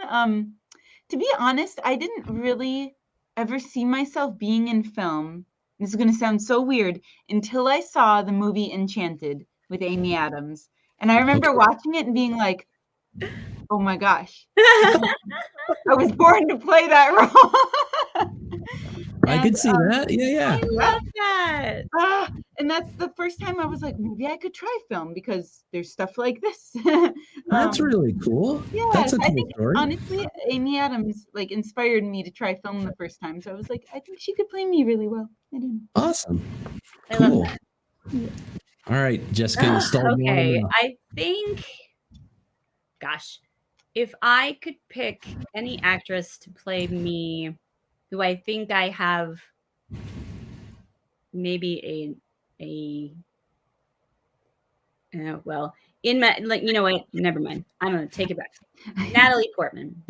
to be honest, I didn't really ever see myself being in film. This is going to sound so weird until I saw the movie Enchanted with Amy Adams. And I remember watching it and being like, oh my gosh, I was born to play that role. I could see that. Yeah. I love that. And that's the first time I was like, maybe I could try film because there's stuff like this. That's really cool. Yeah, that's a I cool think story. honestly, Amy Adams like inspired me to try film the first time. So I was like, I think she could play me really well. I don't know. Awesome. I Cool. love that. All right, Jessica, you stalled me Okay, on I think, gosh, if I could pick any actress to play me, who I think I have maybe well, in my, like, you know what? Never mind. I'm going to take it back. Natalie Portman.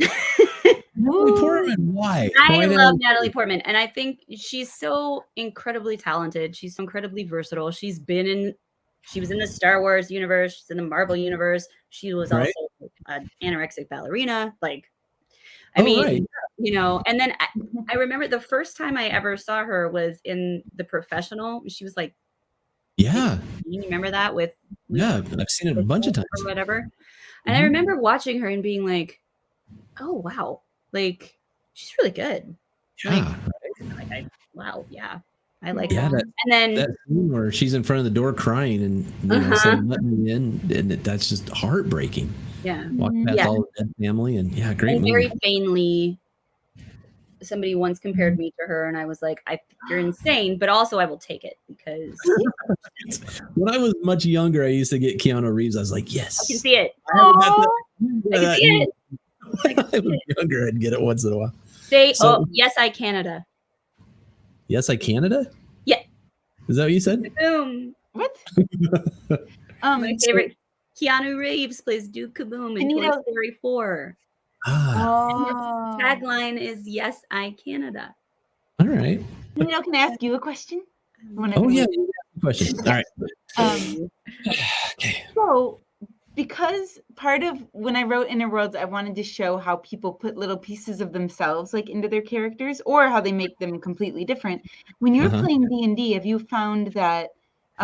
Natalie Portman, why? I love Natalie Portman, and I think she's so incredibly talented. She's so incredibly versatile. She was in the Star Wars universe. She's in the Marvel universe. She was also an anorexic ballerina. Like, I mean, you know, and then I remember the first time I ever saw her was in The Professional. She was like, yeah. You remember that with I've seen it a bunch of times. Or whatever. And I remember watching her and being like, oh, wow. Like, she's really good. Yeah. Wow. Yeah. I like that. And then that scene where she's in front of the door crying and saying, let me in. And that's just heartbreaking. Yeah. Walking past all the dead family and great and movie. very vainly, somebody once compared me to her and I was like, I think you're insane, but also I will take it because when I was much younger, I used to get Keanu Reeves. I was like, yes. I can see it. I can see it. When I was younger, I'd get it once in a while. Yes, I Canada. Yes, I Canada? Yeah. Is that what you said? Boom. What? My favorite, Keanu Reeves plays Duke Kaboom in Toy Story 4. And his tagline is "Yes, I Canada." All right. Can I ask you a question? Question. All right. Okay. So, because part of when I wrote Inner Worlds, I wanted to show how people put little pieces of themselves like into their characters, or how they make them completely different. When you're playing D&D, have you found that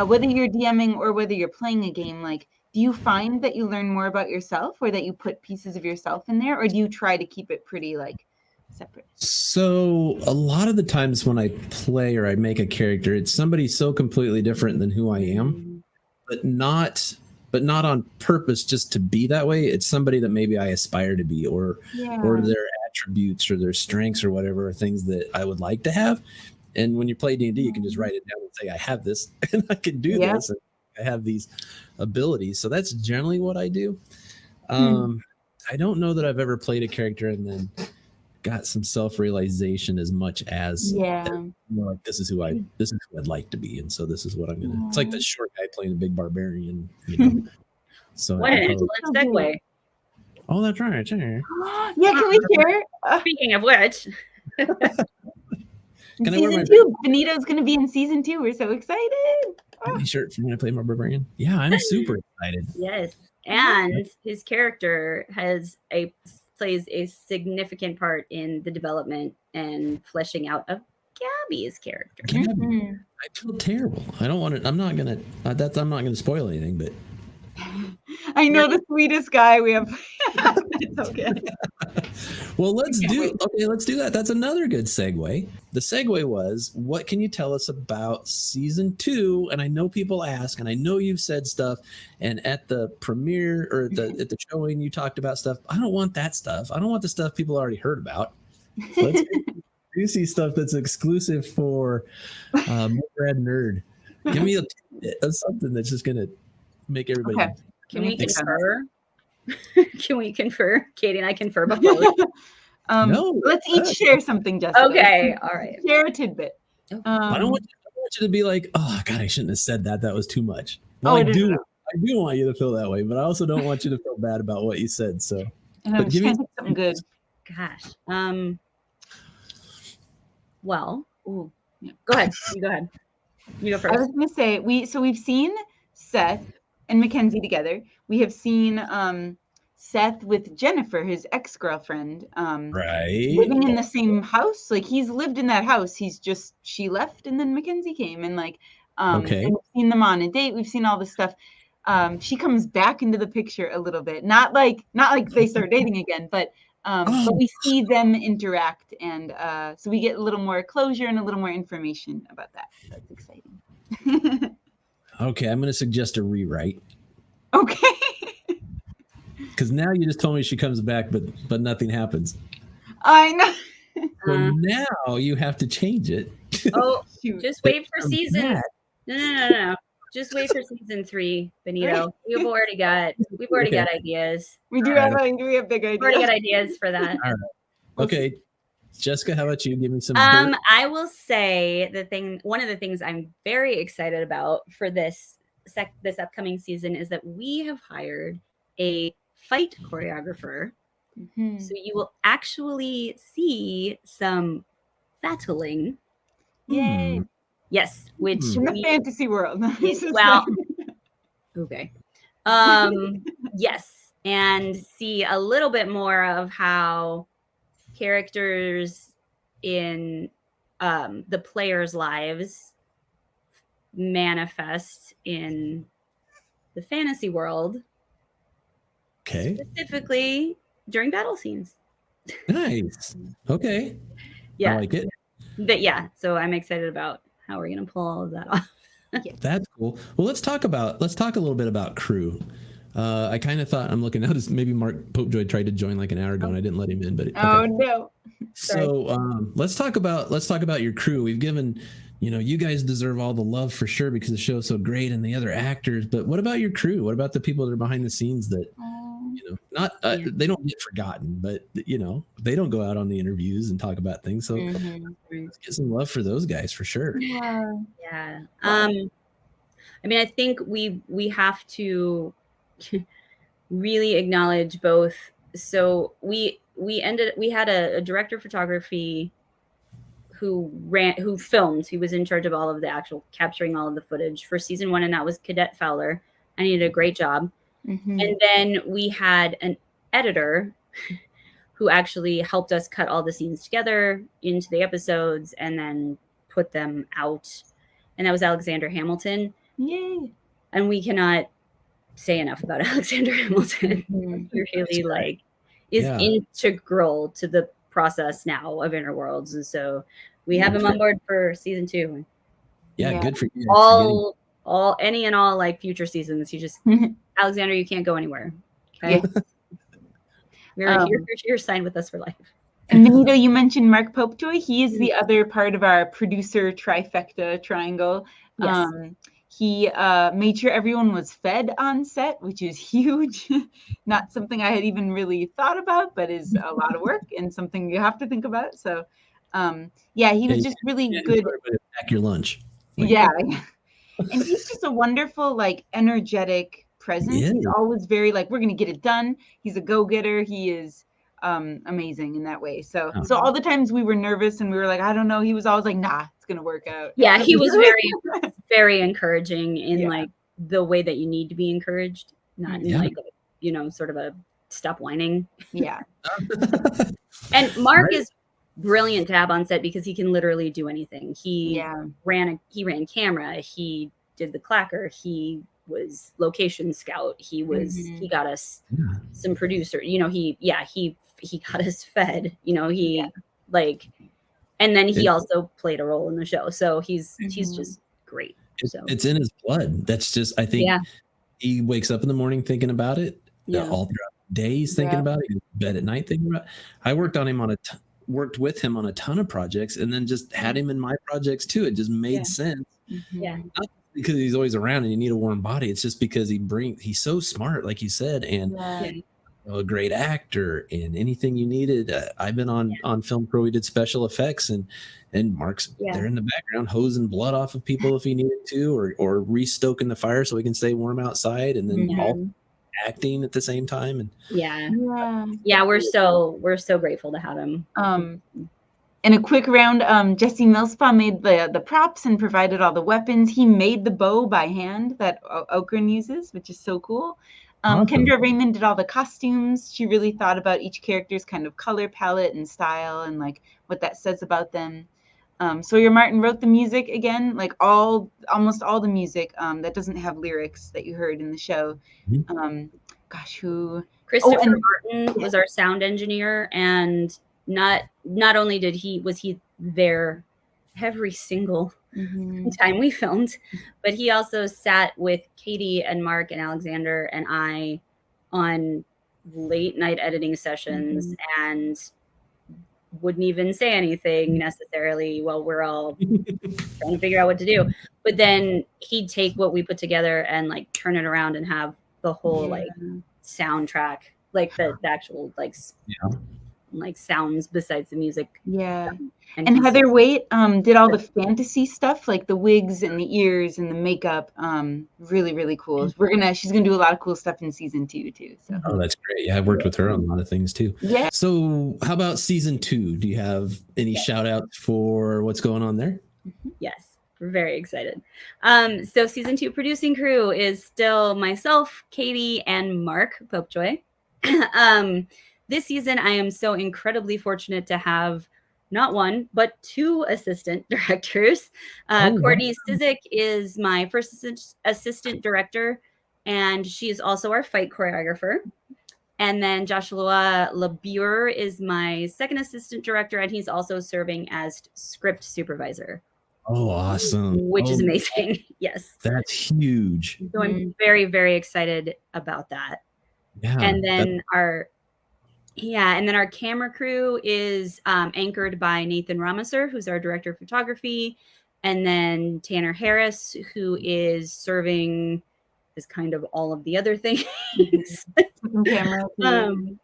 whether you're DMing or whether you're playing a game, like, do you find that you learn more about yourself, or that you put pieces of yourself in there, or do you try to keep it pretty like separate? So a lot of the times when I play or I make a character, it's somebody so completely different than who I am, but not on purpose just to be that way. It's somebody that maybe I aspire to be, or their attributes or their strengths or whatever are things that I would like to have. And when you play D&D, you can just write it down and say, I have this and I can do this. And I have these abilities. So that's generally what I do. I don't know that I've ever played a character and then got some self-realization as much as like this is who I'd like to be, and so this is what I'm gonna. It's like the short guy playing a big barbarian, So what an excellent segue. Oh, that's right. Sure. Yeah, can we share? Speaking of which, season 2, Benito's going to be in season 2. We're so excited. Shirt for me to play my barbarian. Yeah, I'm super excited. Yes, and his character plays a significant part in the development and fleshing out of Gabby's character. I feel terrible. I don't want to. I'm not gonna spoil anything, but I know the sweetest guy we have. It's okay. Well, let's do that. That's another good segue. The segue was, what can you tell us about season 2? And I know people ask, and I know you've said stuff, and at the premiere or at the showing you talked about stuff. I don't want that stuff. I don't want the stuff people already heard about. Let's get juicy stuff that's exclusive for Red Nerd. Give me a tidbit of something that's just gonna make everybody. Okay. Can we confer? Can we confer? Katie and I confer before we... No, let's each share something, Jessica. Okay, all right. Share a tidbit. I don't want you to be like, oh God, I shouldn't have said that. That was too much. Well, I do want you to feel that way, but I also don't want you to feel bad about what you said. So, but give me something good. Gosh. Well, go ahead. You go ahead. You go first. I was going to say we've seen Seth and Mackenzie together. We have seen Seth with Jennifer, his ex-girlfriend, right, living in the same house. Like, he's lived in that house. She left, and then Mackenzie came, and like, okay. And we've seen them on a date. We've seen all this stuff. She comes back into the picture a little bit. Not like they start dating again, but we see them interact, and so we get a little more closure and a little more information about that. That's exciting. Okay, I'm going to suggest a rewrite. Okay. Because now you just told me she comes back, but nothing happens. I know. So now you have to change it. Oh, just wait for season. No. Just wait for season 3, Benito. We've already got ideas. We do have big ideas. We've already got ideas for that. All right. Okay. Jessica, how about you? Give me some. I will say one of the things I'm very excited about for this upcoming season is that we have hired a fight choreographer. Mm-hmm. So you will actually see some battling. Yay. Yes, which in the fantasy world. Well, okay. Yes, and see a little bit more of how characters in the players' lives manifest in the fantasy world. Okay. Specifically during battle scenes. Nice. Okay. Yeah. I like it. So I'm excited about how we're going to pull all of that off. That's cool. Well, let's talk a little bit about crew. I kind of thought, I'm looking now, maybe Mark Popejoy tried to join like an hour ago and I didn't let him in, but okay. No. So let's talk about your crew. We've given, you guys deserve all the love for sure because the show's so great and the other actors, but what about your crew? What about the people that are behind the scenes that, they don't get forgotten, but they don't go out on the interviews and talk about things. So let's get some love for those guys for sure. Yeah. I mean, I think we have to really acknowledge both. So we had a director of photography who filmed. He was in charge of all of the actual capturing all of the footage for season 1, and that was Cadet Fowler, and he did a great job. Mm-hmm. And then we had an editor who actually helped us cut all the scenes together into the episodes and then put them out. And that was Alexander Hamilton. Yay. And we cannot say enough about Alexander Hamilton. He really is integral to the process now of Inner Worlds. And so we have him on board for season 2. Yeah, good for you. All any and all future seasons. You just Alexander, you can't go anywhere. Okay. We're here signed with us for life. And Benito, you mentioned Mark Popejoy. He is the other part of our producer trifecta triangle. Yes. He made sure everyone was fed on set, which is huge. Not something I had even really thought about, but is a lot of work and something you have to think about. So, he was just really good. Pack your lunch. And he's just a wonderful, energetic presence. Yeah. He's always very we're going to get it done. He's a go-getter. He is amazing in that way. So all the times we were nervous and we were I don't know, he was always nah, it's going to work out. Yeah, he was very, very encouraging in the way that you need to be encouraged, not in sort of a stop whining. Yeah. And Mark is brilliant to have on set because he can literally do anything. He ran camera, he did the clacker, he was location scout, he got us some producer, he he got us fed. He like, and then he also played a role in the show. So he's just great. So it's in his blood. That's just, I think he wakes up in the morning thinking about it. All throughout the day he's thinking about it. He goes to bed at night thinking about it. I worked with him on a ton of projects, and then just had him in my projects too. It just made sense. Yeah. Not because he's always around and you need a warm body. It's just because he's so smart, like you said, and a great actor, and anything you needed. I've been on film crew. We did special effects, and Mark's there in the background hosing blood off of people if he needed to, or restoking the fire so we can stay warm outside, and then all acting at the same time. And we're so grateful to have him. In a quick round, Jesse Millspaw made the props and provided all the weapons. He made the bow by hand that Okran uses, which is so cool. Kendra Raymond did all the costumes. She really thought about each character's kind of color palette and style and like what that says about them. Sawyer Martin wrote the music again, like almost all the music that doesn't have lyrics that you heard in the show. Christopher Martin was our sound engineer, and not only was he there every single time we filmed, but he also sat with Katie and Mark and Alexander and I on late night editing sessions and wouldn't even say anything necessarily while we're all trying to figure out what to do. But then he'd take what we put together and like turn it around and have the whole like soundtrack, like the actual like sounds besides the music. And Heather Waite did all the fantasy stuff, like the wigs and the ears and the makeup. Really, really cool. She's gonna do a lot of cool stuff in season 2 too. So. Oh, that's great. Yeah, I've worked with her on a lot of things too. Yeah. So how about season 2? Do you have any shout outs for what's going on there? Yes, we're very excited. So season 2 producing crew is still myself, Katie, and Mark Popejoy. This season, I am so incredibly fortunate to have not one, but 2 assistant directors. Courtney Sizik is my first assistant director, and she is also our fight choreographer. And then Joshua LeBure is my second assistant director, and he's also serving as script supervisor. Oh, awesome. Which is amazing. Yes. That's huge. So I'm very, very excited about that. Yeah. And then our camera crew is anchored by Nathan Ramaser, who's our director of photography, and then Tanner Harris, who is serving as kind of all of the other things.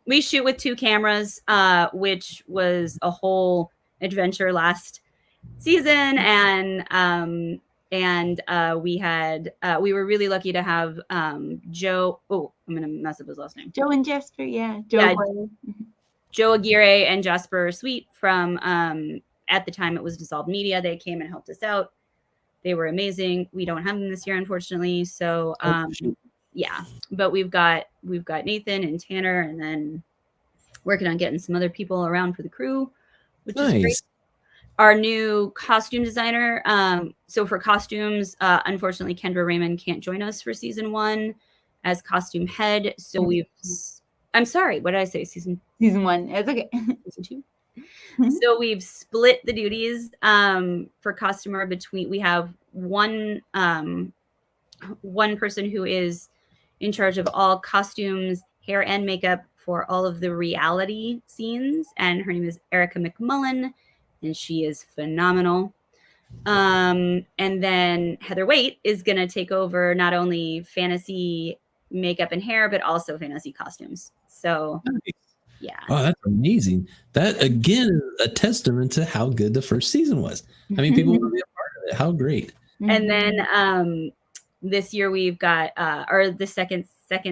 We shoot with 2 cameras, which was a whole adventure last season, and we were really lucky to have Joe. Oh, I'm gonna mess up his last name. Joe and Jasper, Joe Aguirre and Jasper Sweet from at the time it was Dissolved Media. They came and helped us out. They were amazing. We don't have them this year, unfortunately. So but we've got Nathan and Tanner, and then working on getting some other people around for the crew, which is great. Our new costume designer. So for costumes, unfortunately, Kendra Raymond can't join us for season 1 as costume head. So I'm sorry, what did I say? Season 1. It's okay. Season 2. So we've split the duties for costumer between. We have one person who is in charge of all costumes, hair, and makeup for all of the reality scenes, and her name is Erica McMullen. And she is phenomenal. And then Heather Waite is going to take over not only fantasy makeup and hair, but also fantasy costumes. So, yeah. Oh, that's amazing. That, again, is a testament to how good the first season was. I mean, people want to be a part of it. How great. And then this year we've got, or the second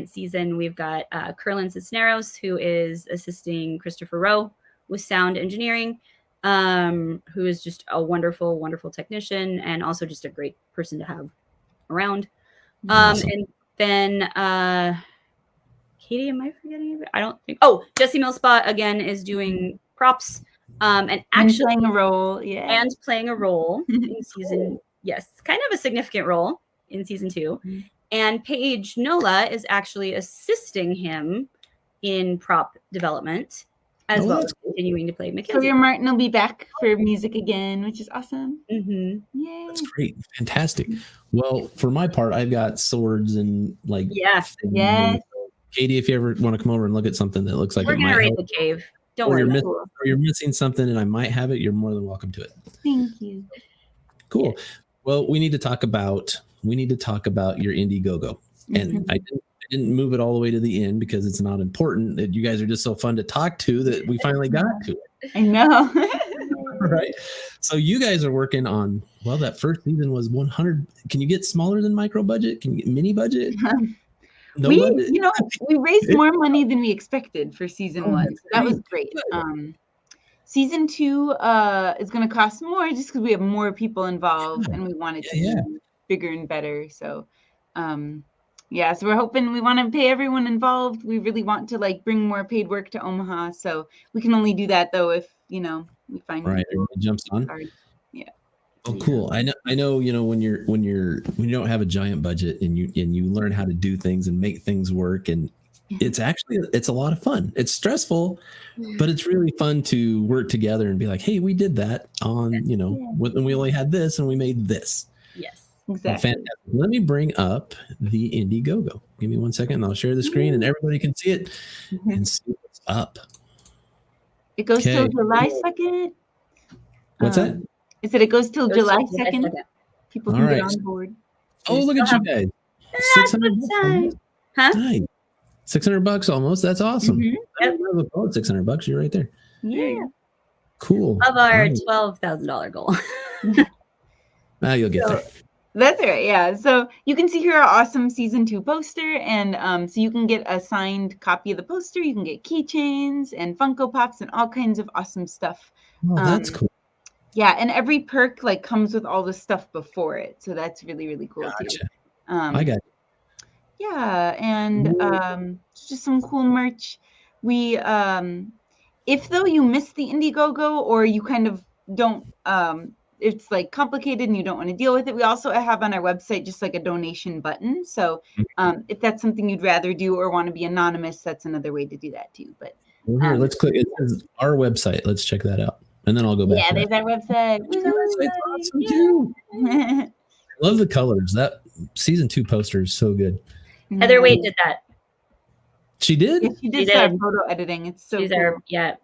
season, we've got Curlin Cisneros, who is assisting Christopher Rowe with sound engineering. Who is just a wonderful, wonderful technician and also just a great person to have around. Awesome. And then Katie, am I forgetting? I don't think. Oh, Jesse Millspaw again is doing props and actually playing a role. And playing a role in season. Yes, kind of a significant role in season 2. And Paige Nola is actually assisting him in prop development. as well that's as continuing to play So Mackenzie. your Martin will be back for music again, which is awesome. Mhm. Yay. That's great. Fantastic. Well, for my part, I've got swords and like Yeah. things. Yes. Katie, if you ever want to come over and look at something that looks like We're it gonna might raid help, the cave. Don't or worry. you're, About miss- or you're missing something and I might have it, you're more than welcome to it. Thank you. Cool. Well, we need to talk about your Indiegogo. And I didn't move it all the way to the end because it's not important. That you guys are just so fun to talk to that we finally got to it. I know. Right. So you guys are working on, well, that first season was 100. Can you get smaller than micro budget? Can you get mini budget? No budget? We raised more money than we expected for season Oh, 1. So that was great. great. Season 2 is going to cost more just because we have more people involved and we want it to be bigger and better. So, so we're hoping we want to pay everyone involved. We really want to like bring more paid work to Omaha. So we can only do that though if, we find right. Everybody jumps on. Yeah. Oh, cool. I know, when you don't have a giant budget and you learn how to do things and make things work, and it's a lot of fun. It's stressful, but it's really fun to work together and be like, hey, we did that on, when we only had this and we made this. Yes. Exactly. Fantastic. Let me bring up the Indiegogo. Give me 1 second and I'll share the screen and everybody can see it and see what's up. It goes till July 2nd. What's that? It said it goes till July 2nd. People can get on board. Oh, look at you guys. $600. Huh? Nice. $600 almost. That's awesome. $600. You're right there. Yeah. Cool. Of our $12,000 goal. Now you'll get there. That's right. Yeah. So you can see here our awesome season 2 poster. And so you can get a signed copy of the poster. You can get keychains and Funko Pops and all kinds of awesome stuff. Oh, that's cool. Yeah. And every perk like comes with all the stuff before it. So that's really, really cool too. I got it. Yeah. And just some cool merch. We, if though you miss the Indiegogo or you kind of don't, it's like complicated and you don't want to deal with it, we also have on our website just like a donation button. So if that's something you'd rather do or want to be anonymous, that's another way to do that too. But here, let's click. It says our website. Let's check that out, and then I'll go back. Yeah, there's our website. It's awesome too. I love the colors. That season 2 poster is so good. Heather Wade did that. She did? Yeah, she did our photo editing. It's so cool. Yeah.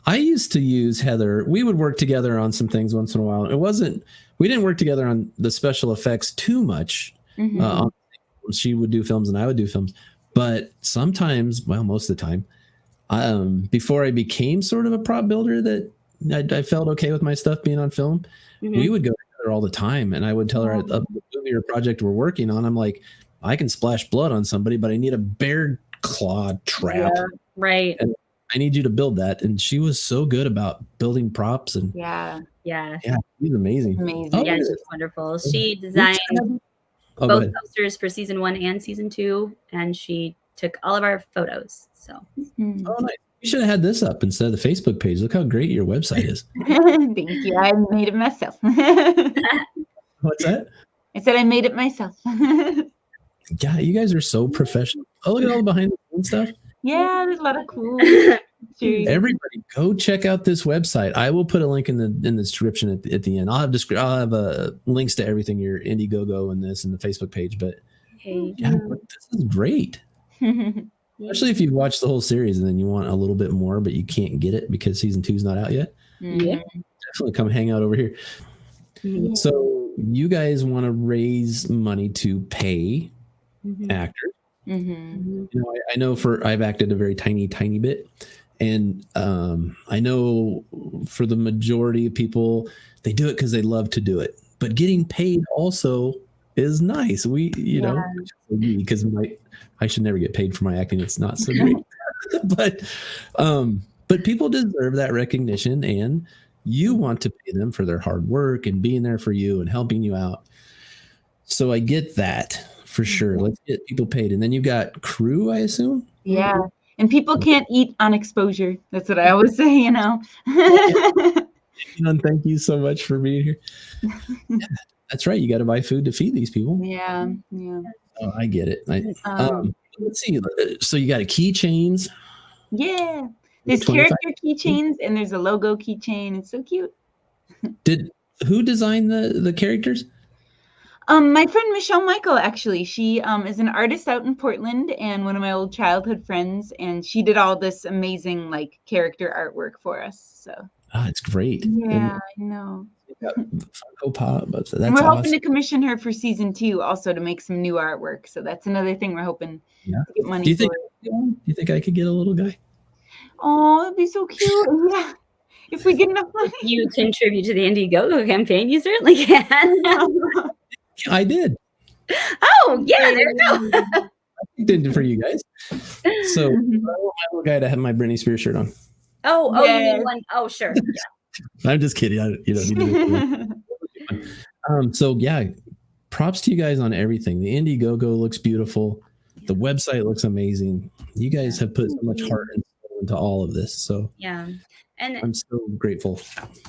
I used to use Heather. We would work together on some things once in a while. We didn't work together on the special effects too much. She would do films and I would do films. But sometimes, well, most of the time, before I became sort of a prop builder that I felt okay with my stuff being on film, we would go together all the time. And I would tell her a movie or project we're working on, I'm like, I can splash blood on somebody, but I need a bear claw trap. Yeah, right. And I need you to build that. And she was so good about building props. And yeah, she's amazing. Amazing. Yeah, she's wonderful. She designed both posters for season 1 and season 2, and she took all of our photos. So Oh, nice. You should have had this up instead of the Facebook page. Look how great your website is. Thank you. I made it myself. What's that? I said I made it myself. Yeah, you guys are so professional. Oh, look at all the behind the scenes stuff. Yeah, there's a lot of cool. Everybody, go check out this website. I will put a link in the description at the end. I'll have links to everything, your Indiegogo and this and the Facebook page. But yeah, this is great. Especially if you've watched the whole series and then you want a little bit more, but you can't get it because season 2 is not out yet. Yeah, definitely come hang out over here. So you guys want to raise money to pay actors. I know I've acted a very tiny bit, and I know for the majority of people, they do it because they love to do it. But getting paid also is nice. Because I should never get paid for my acting. It's not so great. but people deserve that recognition, and you want to pay them for their hard work and being there for you and helping you out. So I get that. For sure. Let's get people paid. And then you got crew, I assume? Yeah. And people can't eat on exposure. That's what I always say, And thank you so much for being here. Yeah, that's right. You got to buy food to feed these people. Yeah. Oh, I get it. Let's see. So you got keychains. Yeah. There's 25? character keychains and there's a logo keychain. It's so cute. Who designed the characters? My friend Michelle Michael, actually, she is an artist out in Portland and one of my old childhood friends, and she did all this amazing like character artwork for us. So It's great. yeah, I know. Funko Pop, that's And we're hoping awesome. to commission her for season 2 also to make some new artwork. So that's another thing we're hoping to get money Do for. you think I could get a little guy? Oh, that'd be so cute. Yeah. If we get enough money. If you contribute to the Indiegogo campaign, you certainly can. I did. Oh, yeah, there you go. I did it for you guys. So I want my little guy to have my Britney Spears shirt on. You mean one? Oh, sure. I'm just kidding. You don't need to. So yeah, props to you guys on everything. The Indiegogo looks beautiful. The website looks amazing. You guys have put so much heart and soul into all of this. So yeah, and I'm so grateful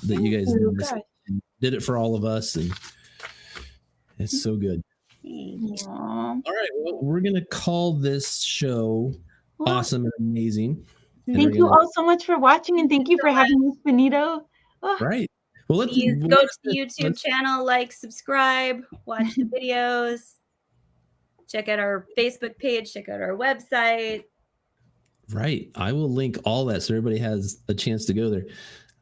that you guys did it for all of us, and it's so good. Aww. All right, well, we're gonna call this show awesome and amazing. Thank you all so much for watching, and thank you for having us, Benito. Oh. Right. Well, please go to the YouTube channel, like, subscribe, watch the videos, check out our Facebook page, check out our website. Right. I will link all that so everybody has a chance to go there.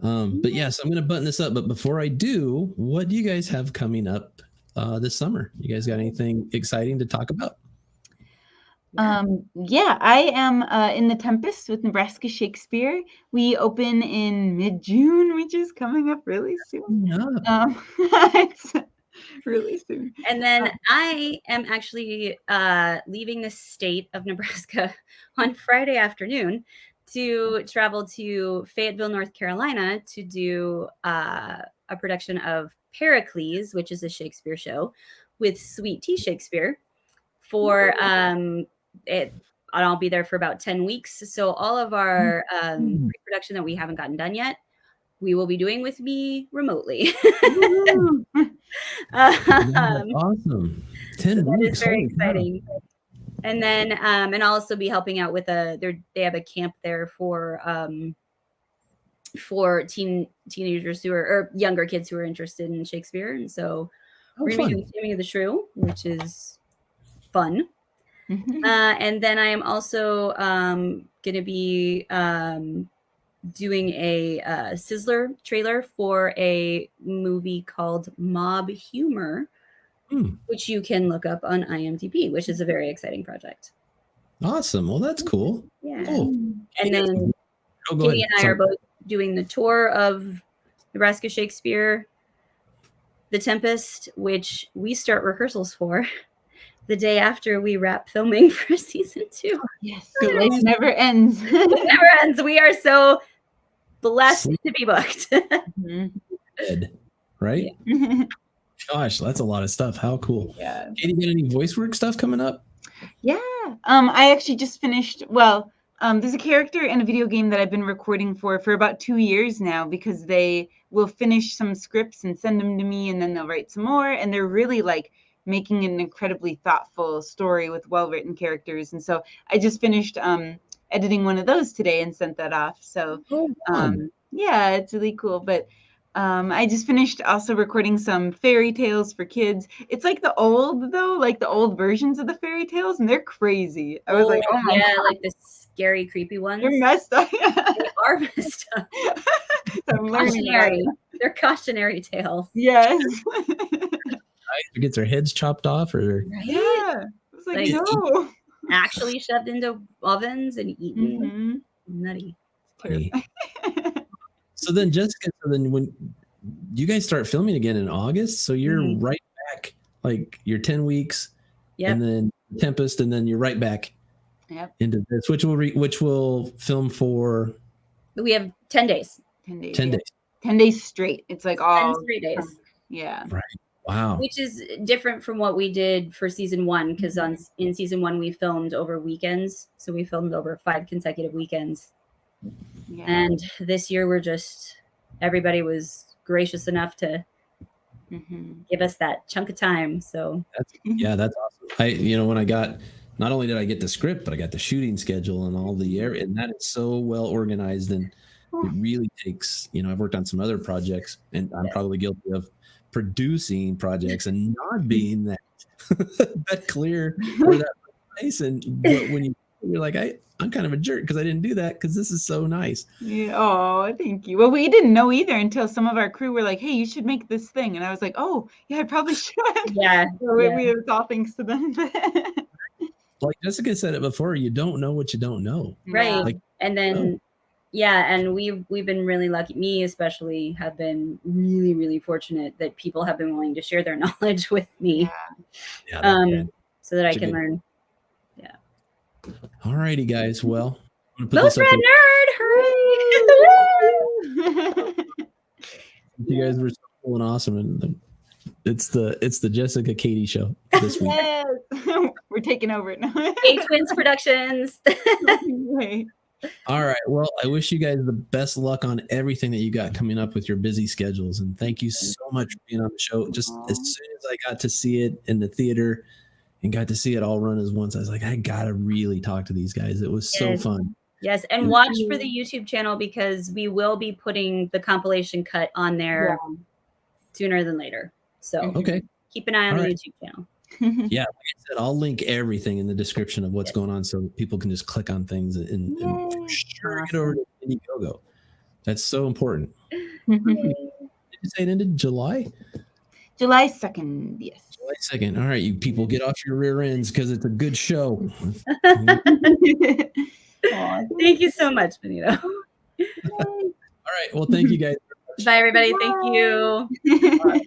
But yes, I'm going to button this up. But before I do, what do you guys have coming up this summer? You guys got anything exciting to talk about? Yeah, I am in the Tempest with Nebraska Shakespeare. We open in mid-June, which is coming up really soon. It's really soon. And then I am actually leaving the state of Nebraska on Friday afternoon to travel to Fayetteville, North Carolina to do a production of Pericles, which is a Shakespeare show, with Sweet Tea Shakespeare for it. I'll be there for about 10 weeks. So all of our pre-production that we haven't gotten done yet, we will be doing with me remotely. Awesome. 10 so weeks. That is very exciting. And then and I'll also be helping out with they have a camp there for teenagers who are, or younger kids who are interested in Shakespeare. And so we're going to be doing Taming of the Shrew, which is fun. And then I am also going to be doing a Sizzler trailer for a movie called Mob Humor, which you can look up on IMDb, which is a very exciting project. Awesome. Well, that's cool. Yeah. Cool. And then Katie and I are both doing the tour of Nebraska Shakespeare, The Tempest, which we start rehearsals for the day after we wrap filming for season 2. Yes, it never ends. It never ends. We are so blessed to be booked. Right? Yeah. Gosh, that's a lot of stuff. How cool. Yeah. Katie, got any voice work stuff coming up? Yeah. I actually just finished, there's a character in a video game that I've been recording for about 2 years now, because they will finish some scripts and send them to me, and then they'll write some more, and they're really like making an incredibly thoughtful story with well-written characters. And so I just finished editing one of those today and sent that off. So yeah, it's really cool. But I just finished also recording some fairy tales for kids. It's like the old versions of the fairy tales, and they're crazy. I was like, oh my God. Like the scary, creepy ones. They're messed up. They are messed up. They're cautionary tales. Yes. Who gets their heads chopped off, or yeah, it's like no, actually shoved into ovens and eaten. Nutty. So then, Jessica, when you guys start filming again in August, so you're right back, like you're 10 weeks, and then Tempest, and then you're right back into this, which will film for. We have 10 days. 10 days. 10 days. 10 days straight. It's like all 10 straight days. Yeah. Right. Wow. Which is different from what we did for season 1, because in season 1 we filmed over weekends. So we filmed over 5 consecutive weekends. Yeah. And this year everybody was gracious enough to give us that chunk of time. So that's awesome. When I got not only did I get the script, but I got the shooting schedule and all the area, and that is so well organized. And it really takes, I've worked on some other projects, and I'm probably guilty of producing projects and not being that clear or that nice. And but when you're like, I'm kind of a jerk because I didn't do that because this is so nice. Yeah. Oh, thank you. Well, we didn't know either until some of our crew were like, hey, you should make this thing. And I was like, oh, yeah, I probably should. Yeah. So we was all thanks to them. Like Jessica said it before, you don't know what you don't know. Right. Like, and then, and we've been really lucky. Me especially have been really, really fortunate that people have been willing to share their knowledge with me. So that I can learn. Yeah. All righty, guys. Well, Most Red Nerd, hooray! You guys were so cool and awesome, and it's the Jessica Katie show this week. Yes. We're taking over it now. A-Twins Productions. All right. Well, I wish you guys the best luck on everything that you got coming up with your busy schedules, and thank you so much for being on the show. Just as soon as I got to see it in the theater and got to see it all run as once, I was like, I gotta really talk to these guys. It was so fun. Yes, and watch for the YouTube channel because we will be putting the compilation cut on there sooner than later. So keep an eye on the YouTube channel. Yeah, like I said, I'll link everything in the description of what's going on so people can just click on things and for sure get over to Indiegogo. That's so important. Did you say it ended July? July 2nd, yes. July 2nd. All right, you people get off your rear ends because it's a good show. Thank you so much, Benito. All right, well, thank you guys. Bye, everybody. Thank you. Bye.